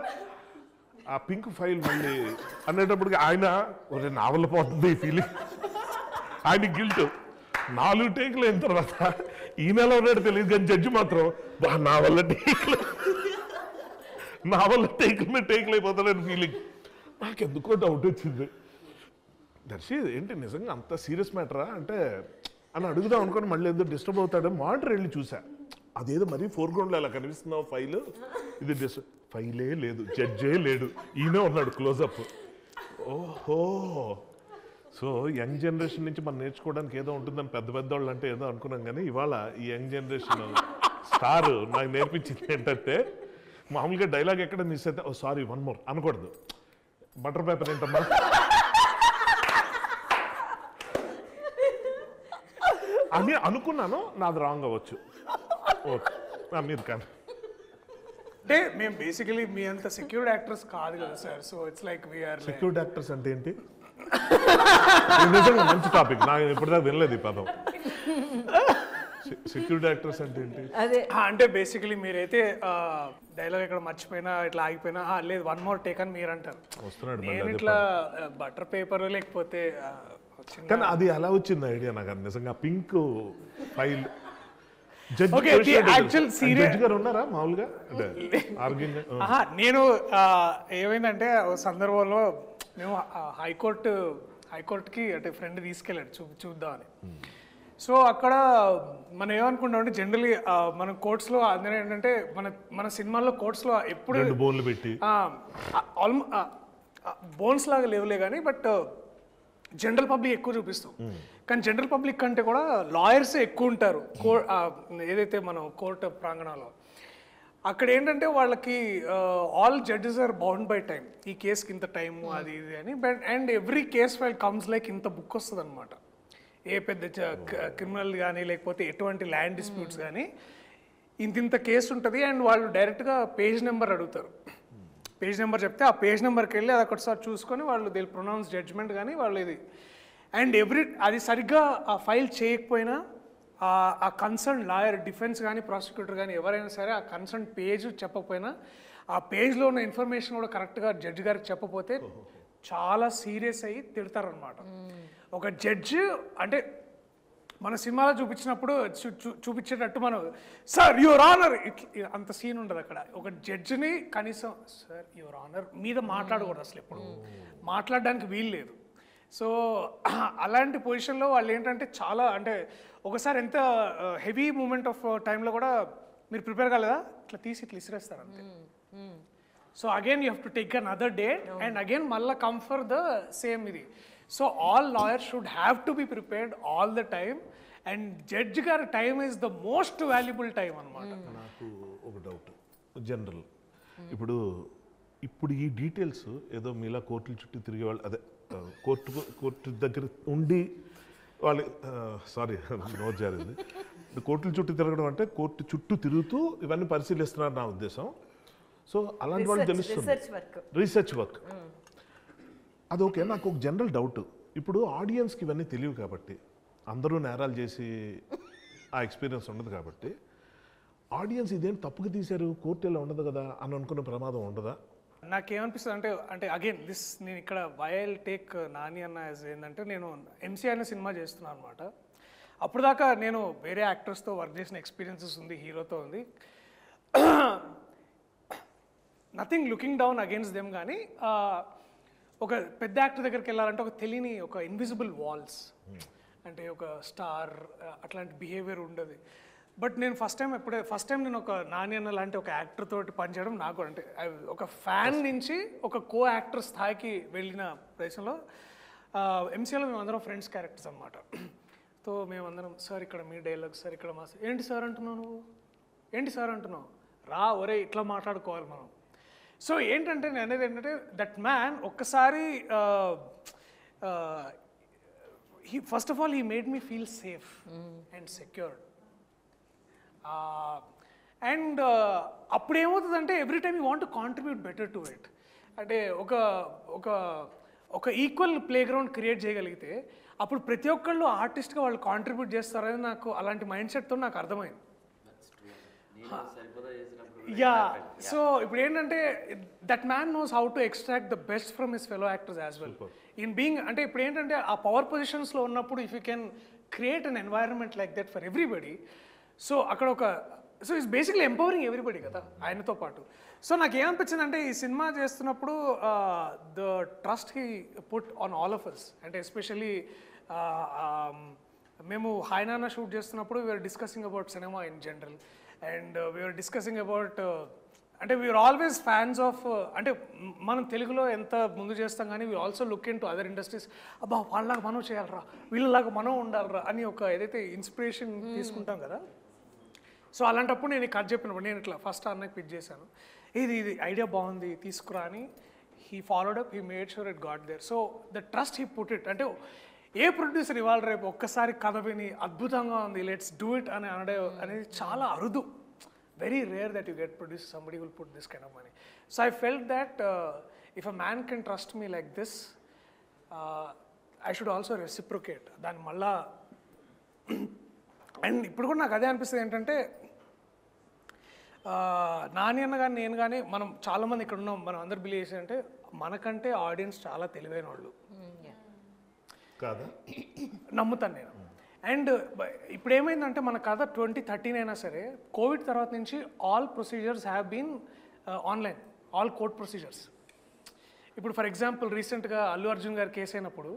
ఆ పింక్ ఫైల్ మళ్ళీ అనేటప్పటికి ఆయన ఒక నావల్ పోతుంది ఈ ఫీలింగ్, ఆయన గిల్ట్. 4 టేకులు అయిన తర్వాత ఈ నెల ఉన్నాడు తెలియదు కానీ జడ్జి మాత్రం నా వల్ల టేకుల మీద టేకులు అయిపోతాడని ఫీలింగ్. నాకు ఎందుకో డౌట్ వచ్చింది, దర్శి ఏంటి నిజంగా అంత సీరియస్ మ్యాటరా అంటే అని అడుగుదాం అనుకుని మళ్ళీ ఎందుకు డిస్టర్బ్ అవుతాడు మానిటర్ వెళ్ళి చూసా, అదేదో మరీ ఫోర్గ్రౌండ్లో అలా కనిపిస్తున్నావు ఫైల్, ఇది ఫైలే లేదు, జడ్జే లేడు, ఈయనే ఉన్నాడు క్లోజప్. ఓహో, సో యంగ్ జనరేషన్ నుంచి మనం నేర్చుకోవడానికి ఏదో ఉంటుందని పెద్దవాళ్ళు అంటే ఏదో అనుకున్నాం, కానీ ఇవాళ ఈ యంగ్ జనరేషన్ స్టార్ నాకు నేర్పించింది ఏంటంటే మామూలుగా డైలాగ్ ఎక్కడ మిస్ అయితే ఓ సారీ 1 more అనకూడదు, బటర్ పేపర్ ఏంటమ్మా అని అనుకున్నాను, నాది రాంగ్ అవ్వచ్చు. ఓకే మీరు కానీ అంటే మేము బేసికలీ మీ అంత సెక్యూర్డ్ యాక్టర్స్ కాదు కదా sir. So it's like we are secured actors అంటే ఏంటి? ఇది నిజంగా మంచి టాపిక్, నాకు ఇప్పటిదాకా వినలేదు ఈ పదం. సెక్యూరిటీ యాక్టర్స్ అంటే ఏంటి? అదే అంటే బేసికలీ మీరైతే డైలాగ్ ఇక్కడ మర్చిపోయినా ఇట్లా ఆగిపోయినా లేదు 1 more టేక్ అని మీరు అంటారు. వస్తున్నాడు నేను ఇట్లా బటర్ పేపర్ లేకపోతే కానీ అది ఎలా వచ్చింది ఐడియా నాకు నిజంగా? Pink file Okay, the actual judge గారు ఉన్నారా మామూలుగా ఆర్గ్యూయింగ్? నేను ఏమైందంటే ఒక సందర్భంలో మేము హైకోర్టుకి అంటే ఫ్రెండ్ తీసుకెళ్ళాడు చూద్దామని. సో అక్కడ మనం ఏమనుకుంటామంటే జనరలీ మన కోర్ట్స్లో అందరూ ఏంటంటే మన సినిమాల్లో కోర్ట్స్లో ఎప్పుడు 2 బోన్లు పెట్టి బోన్స్ లాగా లేవులే కానీ బట్ జనరల్ పబ్లిక్ ఎక్కువ చూపిస్తాం. కానీ జనరల్ పబ్లిక్ కంటే కూడా లాయర్స్ ఎక్కువ ఉంటారు ఏదైతే మనం కోర్టు ప్రాంగణంలో. అక్కడ ఏంటంటే వాళ్ళకి all judges are bound by time, ఈ కేసుకి ఇంత టైము అది ఇది అని. But and every case file comes like ఇంత బుక్ వస్తుంది అనమాట. ఏ పెద్ద క్రిమినల్ కానీ లేకపోతే ఎటువంటి ల్యాండ్ డిస్ప్యూట్స్ కానీ ఇంత కేసు ఉంటుంది. అండ్ వాళ్ళు డైరెక్ట్గా పేజ్ నెంబర్ అడుగుతారు. పేజ్ నెంబర్ చెప్తే ఆ పేజ్ నెంబర్కి వెళ్ళి అది ఒకటిసారి చూసుకొని వాళ్ళు దే ప్రొనౌన్స్ జడ్జ్మెంట్ కానీ వాళ్ళు ఇది. అండ్ అది సరిగ్గా ఆ ఫైల్ చేయకపోయినా ఆ కన్సర్న్ లాయర్, డిఫెన్స్ కానీ ప్రాసిక్యూటర్ కానీ ఎవరైనా సరే ఆ కన్సర్న్ పేజ్ చెప్పకపోయినా ఆ పేజ్లో ఉన్న ఇన్ఫర్మేషన్ కూడా కరెక్ట్గా జడ్జి గారికి చెప్పకపోతే చాలా సీరియస్ అయ్యి తిడతారనమాట. ఒక జడ్జి అంటే మన సినిమాలో చూపించినప్పుడు చూపించేటట్టు మనం సార్ యువర్ ఆనర్ అంత సీన్ ఉండదు అక్కడ. ఒక జడ్జిని కనీసం సార్ యువర్ ఆనర్ మీద మాట్లాడకూడదు, అసలు ఎప్పుడు మాట్లాడడానికి వీలు లేదు. సో అలాంటి పొజిషన్లో వాళ్ళు ఏంటంటే చాలా అంటే ఒకసారి ఎంత హెవీ మూమెంట్ ఆఫ్ టైంలో కూడా మీరు ప్రిపేర్ కాలేదా ఇట్లా తీసి ఇట్లా ఇసిరేస్తారు అంతే. So again you have to take another day and again మళ్ళీ కమ్ ఫర్ ద సేమ్ ఇది. So all lawyers should have to be prepared all the time. And judge గారి time is the most valuable time అనమాట. నాకు ఒక doubt general, ఇప్పుడు ఈ details ఏదో మీలా కోర్టుల చుట్టూ తిరిగే వాళ్ళు, అదే కోర్టు దగ్గర ఉండి వాళ్ళు సారీ నోట్ జారింది, కోర్టుల చుట్టూ తిరగడం అంటే కోర్టు చుట్టూ తిరుగుతూ ఇవన్నీ పరిశీలిస్తున్నారు నా ఉద్దేశం. సో అలాంటి వాళ్ళు తెలుస్తుంది రీసెర్చ్ వర్క్. అది ఓకే. నాకు ఒక జనరల్ డౌట్, ఇప్పుడు ఆడియన్స్కి ఇవన్నీ తెలియవు కాబట్టి, అందరూ నేరాలు చేసి ఆ ఎక్స్పీరియన్స్ ఉండదు కాబట్టి ఆడియన్స్ ఇదేం తప్పుగా తీశారు కోర్టు ఇలా ఉండదు కదా అని అనుకునే ప్రమాదం ఉండదా? నాకేమనిపిస్తుంది అంటే అగైన్ నేను ఇక్కడ వైల్ టేక్ నాని అన్న ఏంటంటే నేను ఎంసీ అనే సినిమా చేస్తున్నాను అనమాట. అప్పుడు దాకా నేను వేరే యాక్టర్స్తో వర్క్ చేసిన ఎక్స్పీరియన్సెస్ ఉంది, హీరోతో ఉంది. Nothing looking down against them. కానీ ఒక పెద్ద యాక్టర్ దగ్గరికి వెళ్ళాలంటే ఒక తెలియని ఒక ఇన్విజిబుల్ వాల్స్, అంటే ఒక స్టార్ అట్లాంటి బిహేవియర్ ఉండదు. బట్ నేను ఫస్ట్ టైం నేను ఒక నాని అన్న లాంటి ఒక యాక్టర్ తోటి పనిచేయడం నాకు అంటే ఒక ఫ్యాన్ నుంచి ఒక కో యాక్టర్ స్థాయికి వెళ్ళిన ప్రదేశంలో ఎంసీలో మేమందరం ఫ్రెండ్స్ క్యారెక్టర్స్ అనమాట. సో మేమందరం సార్ ఇక్కడ మీ డైలాగ్ సార్ ఇక్కడ మా ఏంటి సార్ అంటున్నావు నువ్వు, ఏంటి సార్ అంటున్నావు, రా ఒరే ఇట్లా మాట్లాడుకోవాలి మనం. సో ఏంటంటే నేను అనేది ఏంటంటే దట్ మ్యాన్ ఒక్కసారి first of all he made me feel safe and secured. And అప్పుడు ఏమవుతుందంటే every time you want to contribute better to it. అంటే ఒక ఈక్వల్ ప్లే గ్రౌండ్ క్రియేట్ చేయగలిగితే అప్పుడు ప్రతి ఒక్కళ్ళు ఆర్టిస్ట్గా వాళ్ళు కాంట్రిబ్యూట్ చేస్తారని నాకు అలాంటి మైండ్ సెట్తో నాకు అర్థమైంది. యా, సో ఇప్పుడు ఏంటంటే that man knows how to extract the best from his fellow actors as well in being. అంటే ఇప్పుడు ఏంటంటే ఆ పవర్ పొజిషన్స్లో ఉన్నప్పుడు if you can create an environment like that for everybody, so అక్కడ so it's basically empowering everybody కదా ఆయనతో పాటు. సో నాకు ఏమనిపించింది అంటే ఈ సినిమా చేస్తున్నప్పుడు the trust he put on all of us. అంటే ఎస్పెషల్లీ మేము హాయ్నానా షూట్ చేస్తున్నప్పుడు we are discussing about cinema in general and we are discussing about అంటే వీఆర్ ఆల్వేస్ ఫ్యాన్స్ ఆఫ్ అంటే మనం తెలుగులో ఎంత ముందు చేస్తాం కానీ we also look into other industries. అబ్బా వాళ్ళలాగా మనం చేయాలరా, వీళ్ళలాగా మనం ఉండాలరా అని ఒక ఏదైతే ఇన్స్పిరేషన్ తీసుకుంటాం కదా. సో అలాంటప్పుడు నేను కథ చెప్పినప్పుడు నేను ఇట్లా ఫస్ట్ అన్నకి పిచ్ చేశాను, ఇది ఐడియా బాగుంది తీసుకురా అని. He followed up, he made sure it got there. So the trust he put it. అంటే ఏ ప్రొడ్యూసర్ ఇవాళ రేపు ఒక్కసారి కథ విని అద్భుతంగా ఉంది లెట్స్ డూ ఇట్ అని అనడం అనేది చాలా అరుదు. very rare that you get produced somebody who will put this kind of money. So I felt that if a man can trust me like this, I should also reciprocate. దాని మళ్ళా and ఇప్పుడు కూడా నాకు అదే అనిపిస్తుంది ఏంటంటే నాని అన్న కానీ నేను కానీ మనం చాలామంది ఇక్కడ ఉన్నాం, మనం అందరు బిలీవ్ చేసి అంటే మనకంటే ఆడియన్స్ చాలా తెలివైన వాళ్ళు కాదా నమ్ముతాను నేను. అండ్ ఇప్పుడు ఏమైందంటే మన కథ 2013 అయినా సరే కోవిడ్ తర్వాత నుంచి all procedures have been online, all court procedures. ఇప్పుడు ఫర్ ఎగ్జాంపుల్ రీసెంట్గా అల్లు అర్జున్ గారు కేసు అయినప్పుడు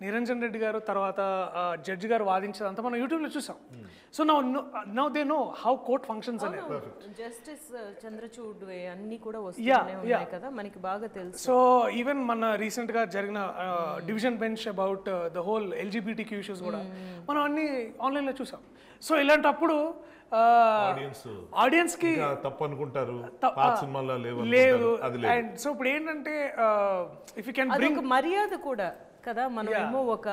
నిరంజన్ రెడ్డి గారు తర్వాత జడ్జి గారు వాదించేదంతా మనం యూట్యూబ్లో చూసాం. So now they know how court functions అనేది. జస్టిస్ చంద్రచూడ్ అన్ని కూడా వస్తూనే ఉన్నాయి కదా, మనకి బాగా తెలుసు. సో ఈవెన్ మన రీసెంట్గా జరిగిన division bench about the whole LGBTQ issues కూడా మనం అన్ని ఆన్లైన్లో చూసాం. సో ఇలాంటప్పుడు ఆడియన్స్ కి తప్పు అనుకుంటారు, పాత సినిమాల్లో లేదు. అండ్ సో ఇప్పుడు ఏంటంటే ఇఫ్ యూ కెన్ బ్రింగ్ మర్యాద కూడా కదా, మనం ఏమో ఒక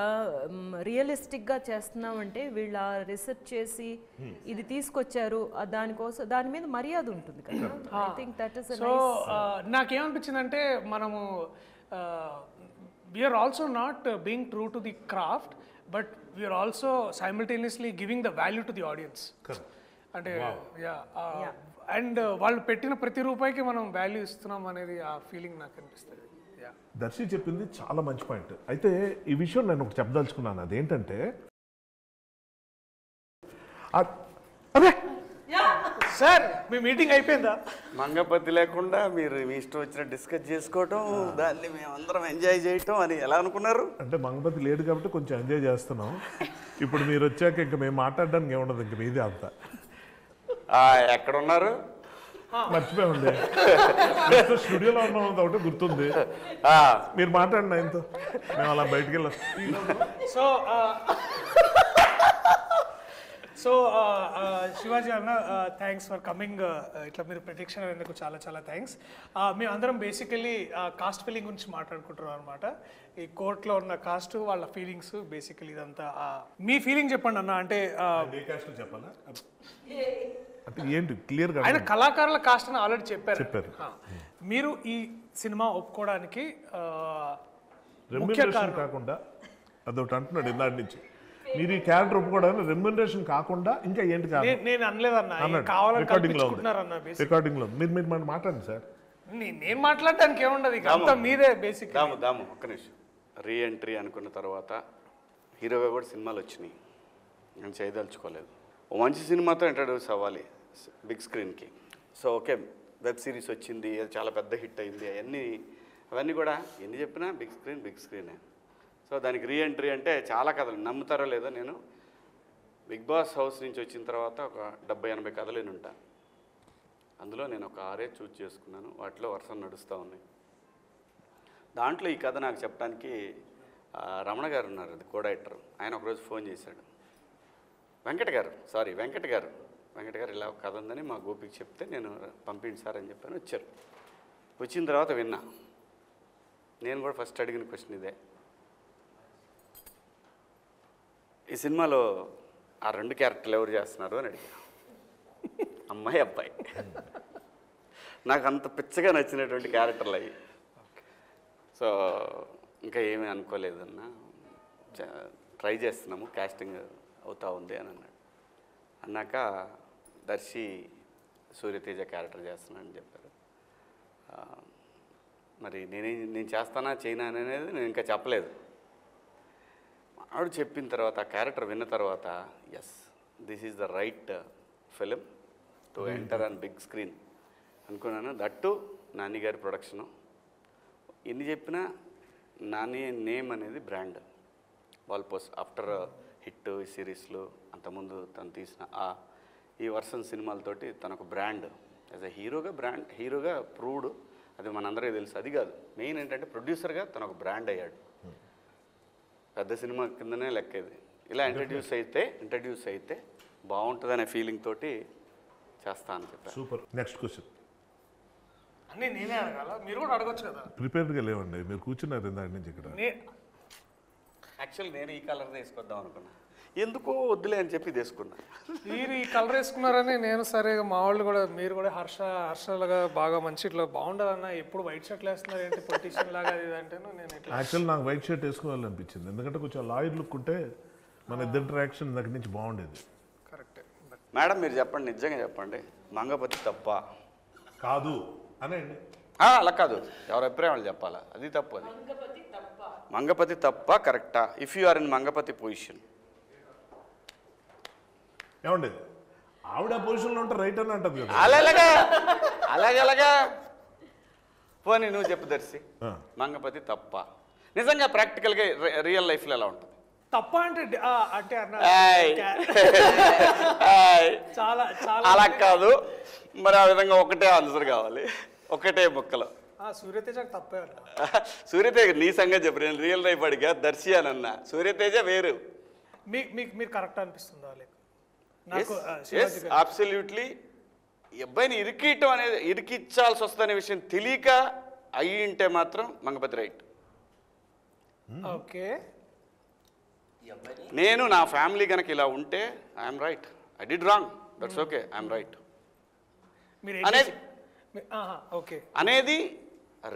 రియలిస్టిక్ గా చేస్తున్నామంటే వీళ్ళ రీసెర్చ్ చేసి ఇది తీసుకొచ్చారు, దానికోసం దాని మీద మర్యాద ఉంటుంది కదా. I think that is so నాకేమనిపించిందంటే మనము we're also not being true to the craft, but we're also simultaneously giving the value to the audience. అంటే అండ్ వాళ్ళు పెట్టిన ప్రతి రూపాయికి మనం వాల్యూ ఇస్తున్నాం అనేది ఆ ఫీలింగ్ నాకు అనిపిస్తుంది. దర్శి చెప్పింది చాలా మంచి పాయింట్. అయితే ఈ విషయం నేను ఒకటి చెప్పదలుచుకున్నాను, అదేంటంటే అదే సార్ మీ మీటింగ్ అయిపోయిందా? మంగపతి లేకుండా మీరు మీ ఇష్టం వచ్చిన డిస్కస్ చేసుకోవటం, దాన్ని మేమందరం ఎంజాయ్ చేయటం అని ఎలా అనుకున్నారు? అంటే మంగపతి లేడు కాబట్టి కొంచెం ఎంజాయ్ చేస్తున్నాం. ఇప్పుడు మీరు వచ్చాక ఇంకా మేము మాట్లాడడానికి ఏముండదు, ఇంక మీదే అంతా. ఎక్కడున్నారు? మర్చిపోయింది, స్టూడియోలో ఉన్నాం ఒకటి గుర్తుంది. మీరు మాట్లాడండి ఆయనతో, మేము అలా బయటికి వెళ్ళాం. సో శివాజీ అన్న థ్యాంక్స్ ఫర్ కమింగ్. ఇట్లా మీరు ప్రత్యక్ష అయినందుకు చాలా చాలా థ్యాంక్స్. మేము అందరం బేసికలీ కాస్ట్ ఫీలింగ్ గురించి మాట్లాడుకుంటున్నాం అనమాట. ఈ కోర్టులో ఉన్న కాస్ట్, వాళ్ళ ఫీలింగ్స్, బేసికలీ ఇదంతా. మీ ఫీలింగ్ చెప్పండి అన్న. అంటే చెప్పాలా అంటే ఏంటి క్లియర్గా? ఆయన కళాకారుల కాస్ట్ అని ఆల్రెడీ చెప్పారు. మీరు ఈ సినిమా ఒప్పుకోవడానికి రెమ్యునరేషన్ కాకుండా అదొకటి అంటున్నాడు ఇందాటి నుంచి, మీరు ఈ క్యారెక్టర్ ఒప్పుకోవడానికి రెమ్యునరేషన్ కాకుండా ఇంకా ఏంటి కాదు? నేను అనలేదన్న, కావాలని కల్పించుకుంటున్నారన్న. రికార్డింగ్ లో మీరు మాట్లాడండి సార్. నేను మాట్లాడడానికి ఏముండదు, ఇక అంతా మీదే బేసిక్. దాము ఒక్క నిమిషం. రీ ఎంట్రీ అనుకున్న తర్వాత హీరోగా కూడా సినిమాలు వచ్చినాయి, నేను చేయదలుచుకోలేదు. ఓ మంచి సినిమాతో ఇంట్రడ్యూస్ అవ్వాలి బిగ్ స్క్రీన్కి. సో ఓకే, వెబ్ సిరీస్ వచ్చింది, అది చాలా పెద్ద హిట్ అయింది, అవన్నీ కూడా ఎన్ని చెప్పినా బిగ్ స్క్రీనే. సో దానికి రీ ఎంట్రీ అంటే చాలా కథలు, నమ్ముతారో లేదో, నేను బిగ్ బాస్ హౌస్ నుంచి వచ్చిన తర్వాత ఒక 70-80 కథలు నేను ఉంటాను. అందులో నేను ఒక 6 చూజ్ చేసుకున్నాను, వాటిలో వర్షం నడుస్తూ ఉన్నాయి. దాంట్లో ఈ కథ నాకు చెప్పడానికి రమణ గారు ఉన్నారు, అది కో డైరెక్టర్. ఆయన ఒకరోజు ఫోన్ చేశాడు, వెంకట గారు ఇలా ఒక కథ ఉందని మా గోపికి చెప్తే నేను పంపిండి సార్ అని చెప్పాను. వచ్చారు. వచ్చిన తర్వాత విన్నా. నేను కూడా ఫస్ట్ అడిగిన క్వశ్చన్ ఇదే, ఈ సినిమాలో ఆ 2 క్యారెక్టర్లు ఎవరు చేస్తున్నారు అని అడిగా. అమ్మాయి అబ్బాయి. నాకు అంత పిచ్చగా నచ్చినటువంటి క్యారెక్టర్లు అవి. సో ఇంకా ఏమీ అనుకోలేదన్నా, ట్రై చేస్తున్నాము, కాస్టింగ్ అవుతా ఉంది అని అన్నాడు. అన్నాక దర్శి సూర్యతేజ క్యారెక్టర్ చేస్తున్నానని చెప్పారు. మరి నేను చేస్తానా చేయనా అనేది నేను ఇంకా చెప్పలేదు. ఆవిడ చెప్పిన తర్వాత, ఆ క్యారెక్టర్ విన్న తర్వాత, yes this is the right film to enter on big screen అనుకున్నాను. దట్టు నాని గారి ప్రొడక్షను. ఎన్ని చెప్పినా నాని నేమ్ అనేది బ్రాండ్. వాల్పోస్ట్ ఆఫ్టర్ హిట్ ఈ సిరీస్లు, అంతకుముందు తను తీసిన ఈ వర్షన్ సినిమాలతోటి తనకు బ్రాండ్ యాజ్ ఎ హీరోగా ప్రూవ్డ్. అది మనందరికీ తెలుసు. అది కాదు, మెయిన్ ఏంటంటే ప్రొడ్యూసర్గా తను ఒక బ్రాండ్ అయ్యాడు. పెద్ద సినిమా కిందనే లెక్కేది. ఇలా ఇంట్రడ్యూస్ అయితే బాగుంటుందనే ఫీలింగ్ తోటి చేస్తా అని చెప్పారు. సూపర్. నెక్స్ట్ క్వశ్చన్ అన్నీ నేనే అడగాల, మీరు కూడా అడగొచ్చు కదా. ప్రిపేర్డ్గా లేవండి, మీరు కూర్చున్నారు ఇందాక నుంచి ఇక్కడ. యాక్చువల్ నేను ఈ కలర్ తీసుకొద్దాం అనుకున్నా. ఎందుకో వద్దులే అని చెప్పి తీసుకున్నా. మీరు ఈ కలర్ వేసుకున్నారని నేను సరే మా వాళ్ళు కూడా మీరు కూడా హర్షలాగా బాగా మంచి ఇట్లా బాగుండాలన్న ఎప్పుడు వైట్ షర్ట్లు వేస్తున్నారు ఏంటి పొలిటీషియన్ లాగా అది అంటేను నేను ఇట్లా యాక్చువల్ నాకు వైట్ షర్ట్ వేసుకోవాలనిపించింది, ఎందుకంటే కొంచెం లాయర్ లుక్ ఉంటే మన ఇద్దరు ఇంటరాక్షన్ దగ్గర నుంచి బాగుండేది. కరెక్టే. మేడం మీరు చెప్పండి, నిజంగా చెప్పండి, మంగపతి తప్ప? కాదు అనండి. అలా కాదు, ఎవరి అభిప్రాయం వాళ్ళు చెప్పాలా, అది తప్పు. అది మంగపతి తప్ప కరెక్టా? If you are in Mangapathi position. ఏమండి ఆవిడ పొజిషన్లో ఉంటే రైట్ అని అంటది కదా. అలాగలాగా పోనీ నువ్వు చెప్పు దర్శి, మంగపతి తప్ప నిజంగా ప్రాక్టికల్గా రియల్ లైఫ్లో ఎలా ఉంటుంది? తప్ప అంటే అంటే అన్న చాలా చాలా అలా కాదు మరి, ఆ విధంగా ఒకటే ఆన్సర్ కావాలి, ఒకటే ముక్కలో. సూర్యతేజ తప్పే అన్న. సూర్యతేజ నీ సంగతి చెప్పు, నేను రియల్ లైఫ్ అడిగా దర్శి అని అన్నా. సూర్యతేజ వేరు. మీరు కరెక్ట్ అనిపిస్తుందా? అబ్సల్యూట్లీ. అబ్బాయిని ఇరికియటం అనేది, ఇరికిచ్చాల్సి వస్తుందనే విషయం తెలియక అయ్యి ఉంటే మాత్రం మంగపతి రైట్. ఓకే, నేను నా ఫ్యామిలీ కనుక ఇలా ఉంటే I'm right, I did wrong, that's okay, I'm right అనేది అనేది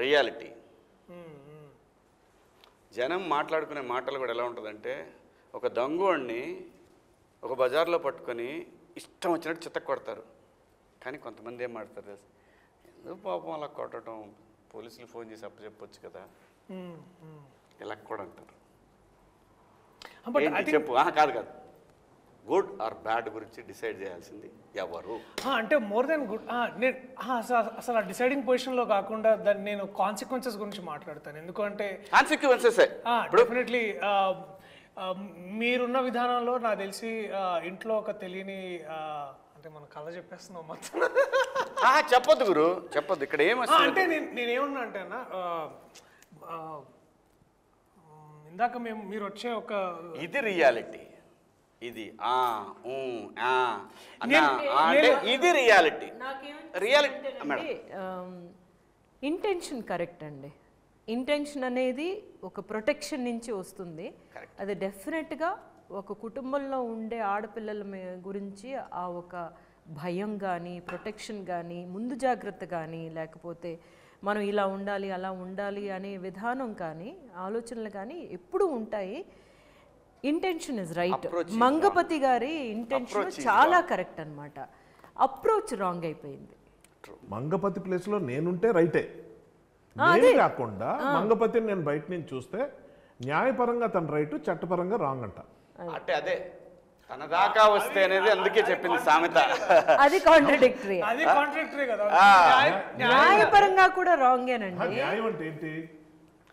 రియాలిటీ. జనం మాట్లాడుకునే మాటలు కూడా ఎలా ఉంటుందంటే, ఒక దొంగోడిని ఒక బజార్లో పట్టుకొని ఇష్టం వచ్చినట్టు చిత్త కొడతారు, కానీ కొంతమంది ఏం మాడతారు తెలుసు, ఎందుకు పాపం అలా కొట్టడం, పోలీసులు ఫోన్ చేసి అప్పచెప్పొచ్చు కదా, ఇలా కూడా అంటారు. చెప్పు. కాదు కాదు, గుడ్ ఆర్ బ్యాడ్ గురించి డిసైడ్ చేయాల్సింది ఎవరు అంటే మోర్ దెన్ గుడ్. నేను అసలు ఆ డిసైడింగ్ పొజిషన్లో కాకుండా దాన్ని నేను కాన్సిక్వెన్సెస్ గురించి మాట్లాడతాను. ఎందుకంటే కాన్సిక్వెన్సెస్ డెఫినెట్లీ మీరున్న విధానంలో నాకు తెలిసి ఇంట్లో ఒక తెలియని అంటే మనం కథ చెప్పేస్తున్నాం మొత్తం. చెప్పొద్దు గురు, చెప్పొద్దు. ఇక్కడ అంటే నేనేమన్నా అంటే అన్న, ఇందాక మీరు వచ్చే ఒక ఇది రియాలిటీ, ఇది ఇది reality. Reality madam, intention correct అండి. ఇంటెన్షన్ అనేది ఒక ప్రొటెక్షన్ నుంచి వస్తుంది. అది డెఫినెట్గా ఒక కుటుంబంలో ఉండే ఆడపిల్లల గురించి ఆ ఒక భయం కానీ, ప్రొటెక్షన్ కానీ, ముందు జాగ్రత్త కానీ, లేకపోతే మనం ఇలా ఉండాలి అలా ఉండాలి అనే విధానం కానీ, ఆలోచనలు కానీ ఎప్పుడూ ఉంటాయి. Intention is right. మంగపతి గారి ఇంటెన్షన్ చాలా కరెక్ట్ అన్నమాట. అప్రోచ్ రాంగ్ అయిపోయింది. మంగపతి ప్లేస్లో నేనుంటే రైటే, నేను కాకుండా మంగపతిని నేను బయట నుంచి చూస్తే న్యాయపరంగా తన రైట్, చట్టపరంగా రాంగ్ అంట. అంటే అదే తన దాకా వస్తే అనేది అందుకే చెప్పింది సామెత. అది కాంట్రడిక్టరీ. అది కాంట్రడిక్టరీ కదా. న్యాయపరంగా కూడా రాంగేనండి. న్యాయం అంటే ఏంటి?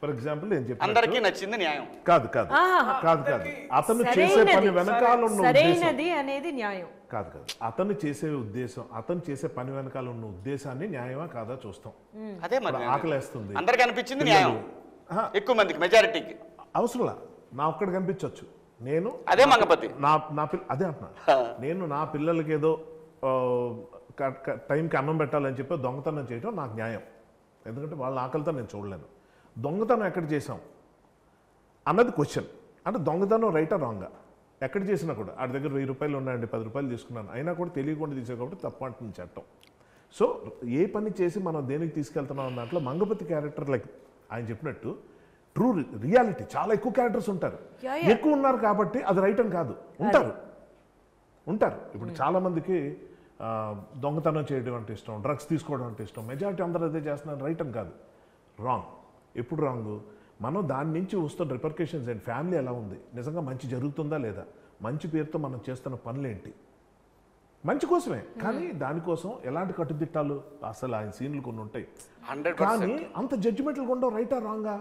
ఫర్ ఎగ్జాంపుల్ నేను చెప్పాను, అందరికీ నచ్చింది న్యాయం కాదు కాదు కాదు కాదు. అతను చేసే పని వెనకాల ఉన్న సరైనది అనేది న్యాయం కాదు కాదు. అతను చేసే ఉద్దేశం, అతను చేసే పని వెనకాల ఉన్న ఉద్దేశాన్ని న్యాయమా కాదా చూస్తాం. అదే మరి ఆకలేస్తుంది, అందరికి అనిపించింది న్యాయం, ఎక్కువ మందికి మెజారిటీకి అవసరంలా నా ఒక్కడికి కనిపించవచ్చు. నేను అదే మంగపతి అదే అంటున్నా, నేను నా పిల్లలకి ఏదో టైంకి అన్నం పెట్టాలని చెప్పి దొంగతనం చేయడం నాకు న్యాయం, ఎందుకంటే వాళ్ళ ఆకలితో నేను చూడలేను. దొంగతనం ఎక్కడ చేసాం అన్నది క్వశ్చన్. అంటే దొంగతనం రైటా రాంగా ఎక్కడ చేసినా కూడా, ఆడి దగ్గర 1000 రూపాయలు ఉన్నాయండి, 10 రూపాయలు తీసుకున్నాను, అయినా కూడా తెలియకుండా తీసే కాబట్టి తప్పు అంటుంది చట్టం. సో ఏ పని చేసి మనం దేనికి తీసుకెళ్తున్నాం దాంట్లో మంగపతి క్యారెక్టర్ లైక్ ఆయన చెప్పినట్టు ట్రూ రియాలిటీ చాలా ఎక్కువ క్యారెక్టర్స్ ఉంటారు. ఎక్కువ ఉన్నారు కాబట్టి అది రైట్ అని కాదు, ఉంటారు. ఇప్పుడు చాలామందికి దొంగతనం చేయడం అంటే ఇష్టం, డ్రగ్స్ తీసుకోవడం అంటే ఇష్టం, మెజారిటీ అందరూ అదే చేస్తున్నారు, రైట్ అని కాదు, రాంగ్. ఎప్పుడు రాంగ్? మనం దాని నుంచి వస్తున్న రిపర్కేషన్స్ ఏంటి, ఫ్యామిలీ ఎలా ఉంది, నిజంగా మంచి జరుగుతుందా లేదా, మంచి పేరుతో మనం చేస్తున్న పనులేంటి, మంచి కోసమే కానీ దానికోసం ఎలాంటి కట్టుదిట్టాలు, అసలు ఆయన సీన్లు కొన్ని ఉంటాయి కానీ అంత జడ్జిమెంట్లు ఉండవు, రైటా రాంగా,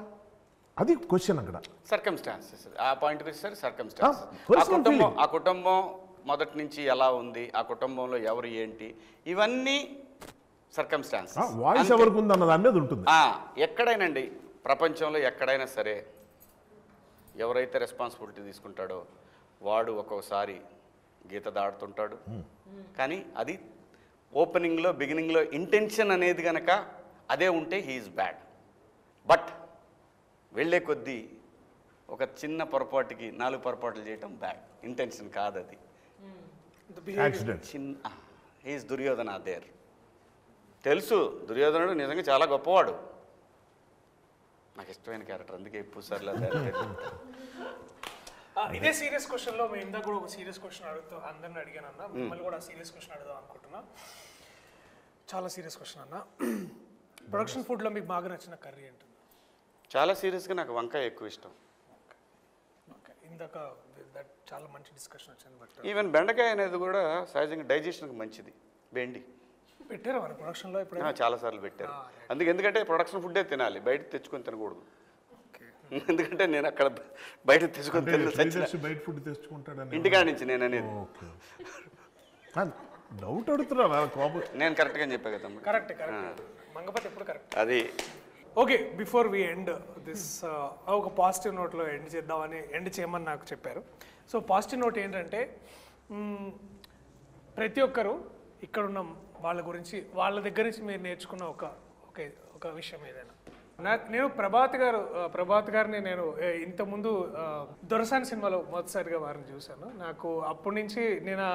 అది క్వశ్చన్ అక్కడ. సర్కమ్స్టాన్సెస్ ఆ పాయింట్కి వచ్చేసరి సర్కమ్స్టాన్సెస్, ఆ కుటుంబం మొదటి నుంచి ఎలా ఉంది, ఆ కుటుంబంలో ఎవరు ఏంటి, ఇవన్నీ సర్కమ్స్టాన్స్. వాయిస్ ఎవరికి ఉంది అన్న దాని మీద ఉంటుంది. ఎక్కడైనండి ప్రపంచంలో ఎక్కడైనా సరే ఎవరైతే రెస్పాన్సిబిలిటీ తీసుకుంటాడో వాడు ఒక్కోసారి గీత దాడుతుంటాడు. కానీ అది ఓపెనింగ్లో బిగినింగ్లో ఇంటెన్షన్ అనేది కనుక అదే ఉంటే హీఈస్ బ్యాడ్. బట్ వెళ్ళే కొద్దీ ఒక చిన్న పొరపాటుకి 4 పొరపాట్లు చేయటం బ్యాడ్, ఇంటెన్షన్ కాదు అది. యాక్సిడెంట్. చిన్న హీస్ దుర్యోధన దేర్. తెలుసు దుర్యోధనుడు నిజంగా చాలా గొప్పవాడు, నాకు ఇష్టమైన క్యారెక్టర్, అందుకే పూసార్లా ఇదే సీరియస్ క్వశ్చన్లో మేము ఇందాక కూడా ఒక సీరియస్ క్వశ్చన్ అడుగుతూ అందరిని అడిగాను అన్న, మిమ్మల్ని కూడా సీరియస్ క్వశ్చన్ అడుగుదాం అనుకుంటున్నా. చాలా సీరియస్ క్వశ్చన్ అన్న. ప్రొడక్షన్ ఫుడ్లో మీకు బాగా నచ్చిన కర్రీ ఏంటి? చాలా సీరియస్గా నాకు వంకాయ ఎక్కువ ఇష్టం. ఓకే, ఇందాక చాలా మంచి డిస్కషన్ వచ్చింది. బట్ ఈవెన్ బెండకాయ అనేది కూడా సహజంగా డైజెషన్కి మంచిది. బెండి పెట్టారు మన ప్రొడక్షన్లో ఇప్పుడు? చాలాసార్లు పెట్టారు. ఎందుకంటే ప్రొడక్షన్ ఫుడ్డే తినాలి, బయట తెచ్చుకొని తినకూడదు. ఎందుకంటే నేను అక్కడ బయట తెచ్చుకొని తిన, బయట ఫుడ్ తెచ్చుకుంటాడని ఇంటికాడ నుంచి నేను అనేది. డౌట్ అడుగుతున్నా కోపం. నేను కరెక్ట్గా చెప్పా కదా. కరెక్ట్ మంగపతి ఎప్పుడు కరెక్ట్. అది okay, before we end this ఒక పాజిటివ్ నోట్లో ఎండ్ చేయమని నాకు చెప్పారు. సో పాజిటివ్ నోట్ ఏంటంటే ప్రతి ఒక్కరు ఇక్కడున్న వాళ్ళ గురించి, వాళ్ళ దగ్గర నుంచి మీరు నేర్చుకున్న ఒక విషయం ఏదైనా. నేను ప్రభాత్ గారిని నేను ఇంతకుముందు దొరసాని సినిమాలో మొదటిసారిగా వారిని చూశాను. నాకు అప్పటి నుంచి నేను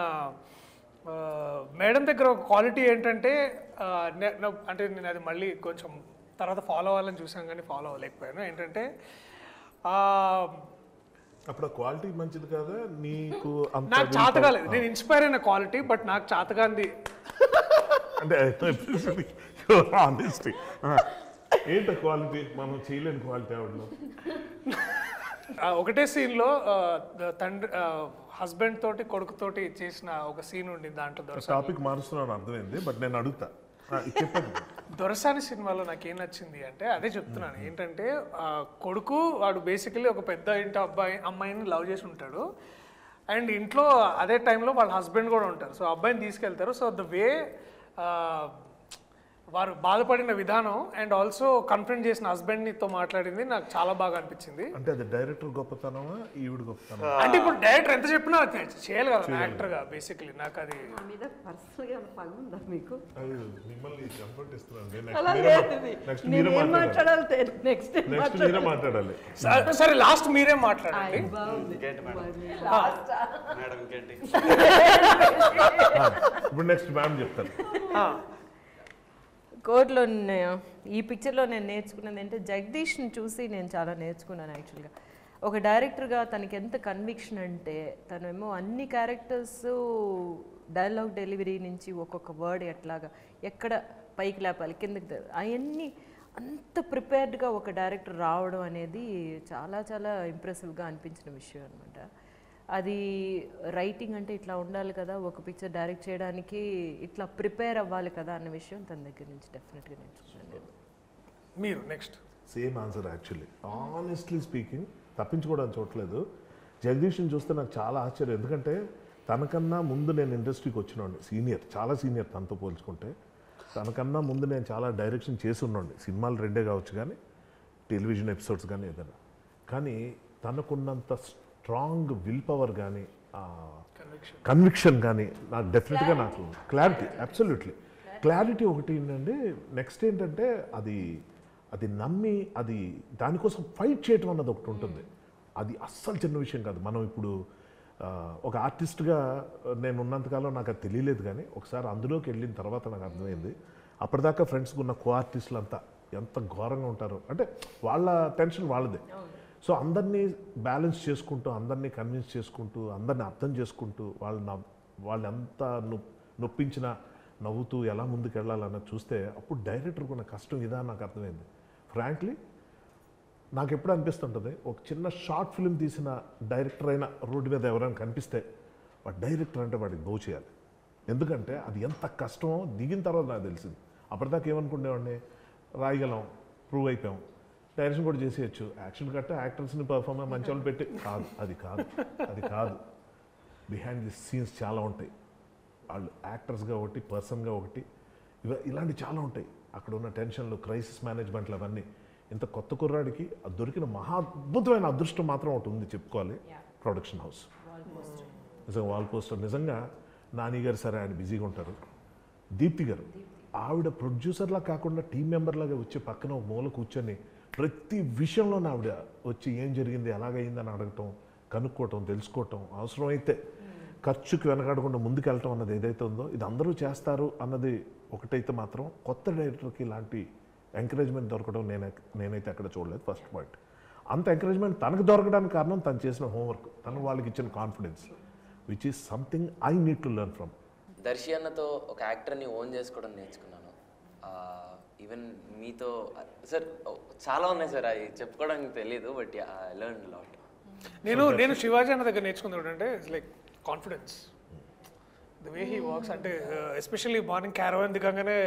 మేడం దగ్గర ఒక క్వాలిటీ ఏంటంటే అంటే నేను అది మళ్ళీ కొంచెం తర్వాత ఫాలో అవ్వాలని చూసాను కానీ ఫాలో అవ్వలేకపోయాను. ఏంటంటే అప్పుడు క్వాలిటీ మంచిది కదా నీకు? నాకు చేతగాలేదు, నేను ఇన్స్పైర్ అయిన క్వాలిటీ, బట్ నాకు చేతగాంది అంటే ఏంటో క్వాలిటీ మనం చేయలేని క్వాలిటీ ఆవిడలో. ఒకటే సీన్లో తండ్రి హస్బెండ్ తోటి కొడుకుతోటి చేసిన ఒక సీన్ ఉండింది దాంట్లో. టాపిక్ మారుస్తున్నాను అర్థమైంది, బట్ నేను అడుగుతా చెప్పండి. దొరసాని సినిమాలో నాకు ఏం నచ్చింది అంటే అదే చెప్తున్నాను. ఏంటంటే కొడుకు వాడు బేసికలీ ఒక పెద్ద ఇంటి అమ్మాయిని లవ్ చేసి ఉంటాడు, అండ్ ఇంట్లో అదే టైంలో వాళ్ళ హస్బెండ్ కూడా ఉంటారు. సో అబ్బాయిని తీసుకెళ్తారు. సో ద వే వారు బాధపడిన విధానం అండ్ ఆల్సో కన్ఫ్రంట్ చేసిన హస్బెండ్తో మాట్లాడింది నాకు చాలా బాగా అనిపించింది. అంటే అది డైరెక్టర్ గొప్పతనమా ఈవిడ గొప్పతనం? అంటే ఇప్పుడు డైరెక్టర్ ఎంత చెప్పినా చేయాలి కదా యాక్టర్గా. బేసికలీ నాకు అది మీకు మిమ్మల్ని కంఫర్ట్ ఇస్తున్నాను. మాట్లాడాలి. సరే లాస్ట్ మీరే మాట్లాడండి. మేడం ఇంకేంటి? ఇప్పుడు నెక్స్ట్ మ్యామ్ చెప్తారు. కోర్టులో ఈ పిక్చర్లో నేను నేర్చుకున్నది ఏంటంటే జగదీష్ని చూసి నేను చాలా నేర్చుకున్నాను యాక్చువల్గా. ఒక డైరెక్టర్గా తనకి ఎంత కన్విక్షన్ అంటే తనేమో అన్ని క్యారెక్టర్స్ డైలాగ్ డెలివరీ నుంచి ఒక్కొక్క వర్డ్ ఎట్లాగా ఎక్కడ పైకి లేపాలి కిందకి అవన్నీ అంత ప్రిపేర్డ్గా ఒక డైరెక్టర్ రావడం అనేది చాలా చాలా ఇంప్రెసివ్గా అనిపించిన విషయం అనమాట. అది రైటింగ్ అంటే ఇట్లా ఉండాలి కదా, ఒక పిక్చర్ డైరెక్ట్ చేయడానికి ఇట్లా ప్రిపేర్ అవ్వాలి కదా అన్న విషయం తన దగ్గర నుంచి డెఫినెట్గా నేర్చుకున్నాను. మీరు next same answer actually. Honestly speaking తప్పించుకోవడానికి చూడలేదు. జగదీష్ని చూస్తే నాకు చాలా ఆశ్చర్యం, ఎందుకంటే తనకన్నా ముందు నేను ఇండస్ట్రీకి వచ్చినోండి, సీనియర్, చాలా సీనియర్ తనతో పోల్చుకుంటే. తనకన్నా ముందు నేను చాలా డైరెక్షన్ చేసి ఉన్నాండి, సినిమాలు 2 కావచ్చు కానీ టెలివిజన్ ఎపిసోడ్స్ కానీ ఏదైనా. కానీ తనకున్నంత స్ట్రాంగ్ విల్ పవర్ కానీ కన్విక్షన్ కానీ నాకు డెఫినెట్గా నాకు క్లారిటీ, అబ్సల్యూట్లీ క్లారిటీ ఒకటి ఏంటంటే నెక్స్ట్ ఏంటంటే అది నమ్మి అది దానికోసం ఫైట్ చేయటం అన్నది ఒకటి ఉంటుంది. అది అస్సలు చిన్న విషయం కాదు. మనం ఇప్పుడు ఒక ఆర్టిస్ట్గా నేను ఉన్నంతకాలం నాకు అది తెలియలేదు, కానీ ఒకసారి అందులోకి వెళ్ళిన తర్వాత నాకు అర్థమైంది. అప్పటిదాకా ఫ్రెండ్స్కి ఉన్న కో ఆర్టిస్టులు అంతా ఎంత ఘోరంగా ఉంటారో, అంటే వాళ్ళ టెన్షన్ వాళ్ళదే. సో అందరినీ బ్యాలెన్స్ చేసుకుంటూ, అందరినీ కన్విన్స్ చేసుకుంటూ, అందరినీ అర్థం చేసుకుంటూ వాళ్ళు ఎంత నొప్పించినా నవ్వుతూ ఎలా ముందుకు వెళ్ళాలన్నది చూస్తే అప్పుడు డైరెక్టర్కి ఉన్న కష్టం ఇదా నాకు అర్థమైంది. ఫ్రాంక్లీ నాకు ఎప్పుడు అనిపిస్తుంటుంది, ఒక చిన్న షార్ట్ ఫిల్మ్ తీసిన డైరెక్టర్ అయినా రోడ్డు మీద ఎవరైనా కనిపిస్తే వాడు డైరెక్టర్ అంటే వాడికి గో చేయాలి. ఎందుకంటే అది ఎంత కష్టమో దిగిన తర్వాత నాకు తెలిసింది. అప్పటిదాకా ఏమనుకునేవాడిని, రాయగలం, ప్రూవ్ అయిపోయాం, డైరెక్షన్ కూడా చేసేయచ్చు, యాక్షన్ కట్ట యాక్టర్స్ని పర్ఫార్మెన్స్ మంచి వాళ్ళు పెట్టి కాదు, అది కాదు. బిహైండ్ ది సీన్స్ చాలా ఉంటాయి. వాళ్ళు యాక్టర్స్గా ఒకటి, పర్సన్గా ఒకటి, ఇలాంటి చాలా ఉంటాయి. అక్కడ ఉన్న టెన్షన్లు, క్రైసిస్ మేనేజ్మెంట్లు, అవన్నీ. ఇంత కొత్త కుర్రాడికి అది దొరికిన మహా అద్భుతమైన అదృష్టం మాత్రం ఒకటి ఉంది చెప్పుకోవాలి, ప్రొడక్షన్ హౌస్. నిజంగా వాల్ పోస్టర్. నిజంగా నాని గారు సరే ఆయన బిజీగా ఉంటారు, దీప్తి గారు ఆవిడ ప్రొడ్యూసర్లా కాకుండా టీం మెంబర్లాగా వచ్చి పక్కన ఒక మూల కూర్చొని ప్రతి విషయంలో ఆవిడ వచ్చి ఏం జరిగింది ఎలాగైందని అడగటం, కనుక్కోవటం, తెలుసుకోవటం, అవసరమైతే ఖర్చుకి వెనకాడకుండా ముందుకెళ్ళటం అన్నది ఏదైతే ఉందో ఇది అందరూ చేస్తారు అన్నది ఒకటైతే మాత్రం కొత్త డైరెక్టర్కి ఇలాంటి ఎంకరేజ్మెంట్ దొరకడం నేనైతే అక్కడ చూడలేదు. First point. అంత ఎంకరేజ్మెంట్ తనకు దొరకడానికి కారణం తను చేసిన హోంవర్క్, తను వాళ్ళకి ఇచ్చిన confidence, which is something I need to learn from. Darsi అన్నతో ఒక యాక్టర్ని ఓన్ చేసుకోవడం నేర్చుకున్నాను. ఈవెన్ మీతో సార్ చాలా ఉన్నాయి సార్, అవి చెప్పుకోవడానికి తెలియదు, బట్ ఐ లెర్న్ లాట్. నేను శివాజీ అన్న దగ్గర నేర్చుకుంది ఏంటంటే it's like confidence, the way he walks. అంటే ఎస్పెషల్లీ మార్నింగ్ క్యారవాన్ దిగంగానే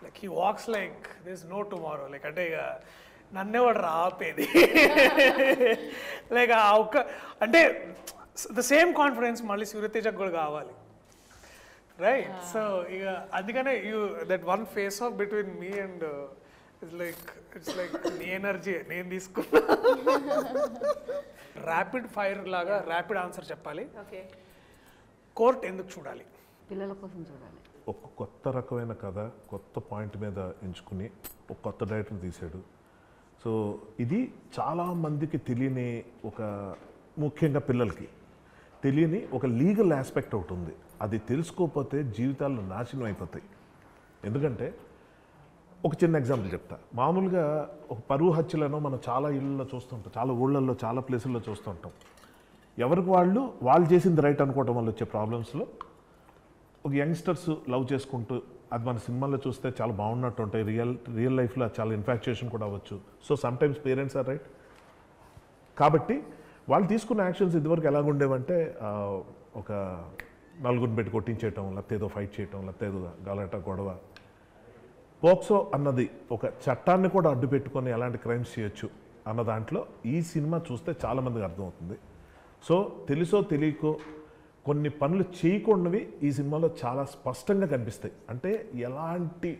like he walks like this no tomorrow. Like అంటే ఇక నన్నే వాడు రాపేది లైక్ ఆ ఒక్క అంటే ద సేమ్ కాన్ఫిడెన్స్ మళ్ళీ సూర్యతేజకు కూడా కావాలి, రైట్? సో ఇక అందుకనే that one face of between me and it's like నీ ఎనర్జీ నేను తీసుకున్నా. ర్యాపిడ్ ఫైర్ లాగా ర్యాపిడ్ ఆన్సర్ చెప్పాలి. కోర్ట్ ఎందుకు చూడాలి? పిల్లల కోసం చూడాలి. ఒక కొత్త రకమైన కథ కొత్త పాయింట్ మీద ఎంచుకుని ఒక కొత్త డైరెక్టర్ తీశాడు. సో ఇది చాలామందికి తెలియని, ఒక ముఖ్యంగా పిల్లలకి తెలియని ఒక లీగల్ ఆస్పెక్ట్ ఒకటి ఉంది. అది తెలుసుకోకపోతే జీవితాలు నాశనం అయిపోతాయి. ఎందుకంటే ఒక చిన్న ఎగ్జాంపుల్ చెప్తా. మామూలుగా ఒక పరువు హత్యలను మనం చాలా ఇళ్ళల్లో చూస్తుంటాం, చాలా ఊళ్ళల్లో, చాలా ప్లేసుల్లో చూస్తుంటాం. ఎవరికి వాళ్ళు చేసింది రైట్ అనుకోవటం వల్ల వచ్చే ప్రాబ్లమ్స్లో ఒక యంగ్స్టర్స్ లవ్ చేసుకుంటూ, అది మన సినిమాల్లో చూస్తే చాలా బాగున్నట్టు ఉంటాయి, రియల్ లైఫ్లో చాలా ఇన్ఫాక్చుయేషన్ కూడా అవ్వచ్చు. So sometimes parents are right. కాబట్టి వాళ్ళు తీసుకున్న యాక్షన్స్ ఇదివరకు ఎలాగుండేవంటే ఒక నలుగురిని పెట్టి కొట్టించేయటం, లేకపోతే ఏదో ఫైట్ చేయటం, లేకపోతే ఏదో గలాట గొడవ. పోక్సో అన్నది ఒక చట్టాన్ని కూడా అడ్డు పెట్టుకొని ఎలాంటి క్రైమ్స్ చేయొచ్చు అన్న దాంట్లో ఈ సినిమా చూస్తే చాలామందికి అర్థమవుతుంది. సో తెలుసో తెలియకో కొన్ని పనులు చేయకుండావి ఈ సినిమాలో చాలా స్పష్టంగా కనిపిస్తాయి. అంటే ఎలాంటి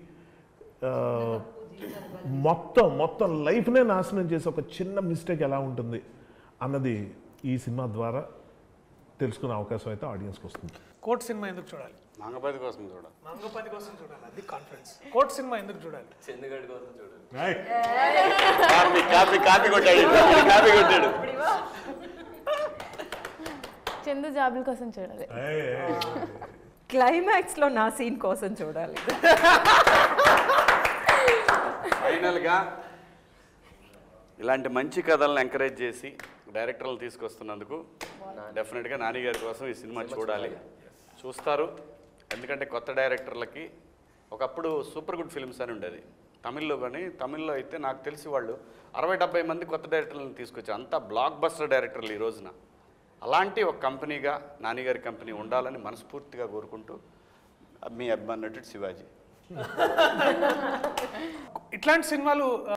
మొత్తం లైఫ్నే నాశనం చేసే ఒక చిన్న మిస్టేక్ ఎలా ఉంటుంది అన్నది ఈ సినిమా ద్వారా తెలుసుకునే అవకాశం అయితే ఆడియన్స్కి వస్తుంది. కోర్ట్ సినిమా ఎందుకు చూడాలి? మంగపతి కోసం చూడాలి. మంగపతి కోసం చూడాలి, అది కాన్ఫిడెన్స్. కోర్ట్ సినిమా ఎందుకు చూడాలి? చందుగడ్ కోసం చూడాలి. కాపీ కొట్టాడు. చందు జాబుల కోసం చూడాలి. క్లైమాక్స్లో నా సీన్ కోసం చూడాలి. ఫైనల్గా ఇలాంటి మంచి కథలను ఎంకరేజ్ చేసి డైరెక్టర్లు తీసుకొస్తున్నందుకు డెఫినెట్గా నాని గారి కోసం ఈ సినిమా చూడాలి. చూస్తారు. ఎందుకంటే కొత్త డైరెక్టర్లకి ఒకప్పుడు సూపర్ గుడ్ ఫిల్మ్స్ అని ఉండేది తమిళ్లో, కానీ తమిళ్లో అయితే నాకు తెలిసి వాళ్ళు 60-70 మంది కొత్త డైరెక్టర్లను తీసుకొచ్చారు. అంతా బ్లాక్ బస్టర్ డైరెక్టర్లు ఈ రోజున. అలాంటి ఒక కంపెనీగా నానిగారి కంపెనీ ఉండాలని మనస్ఫూర్తిగా కోరుకుంటూ మీ అభిమాన నటుడు శివాజీ. ఇట్లాంటి సినిమాలు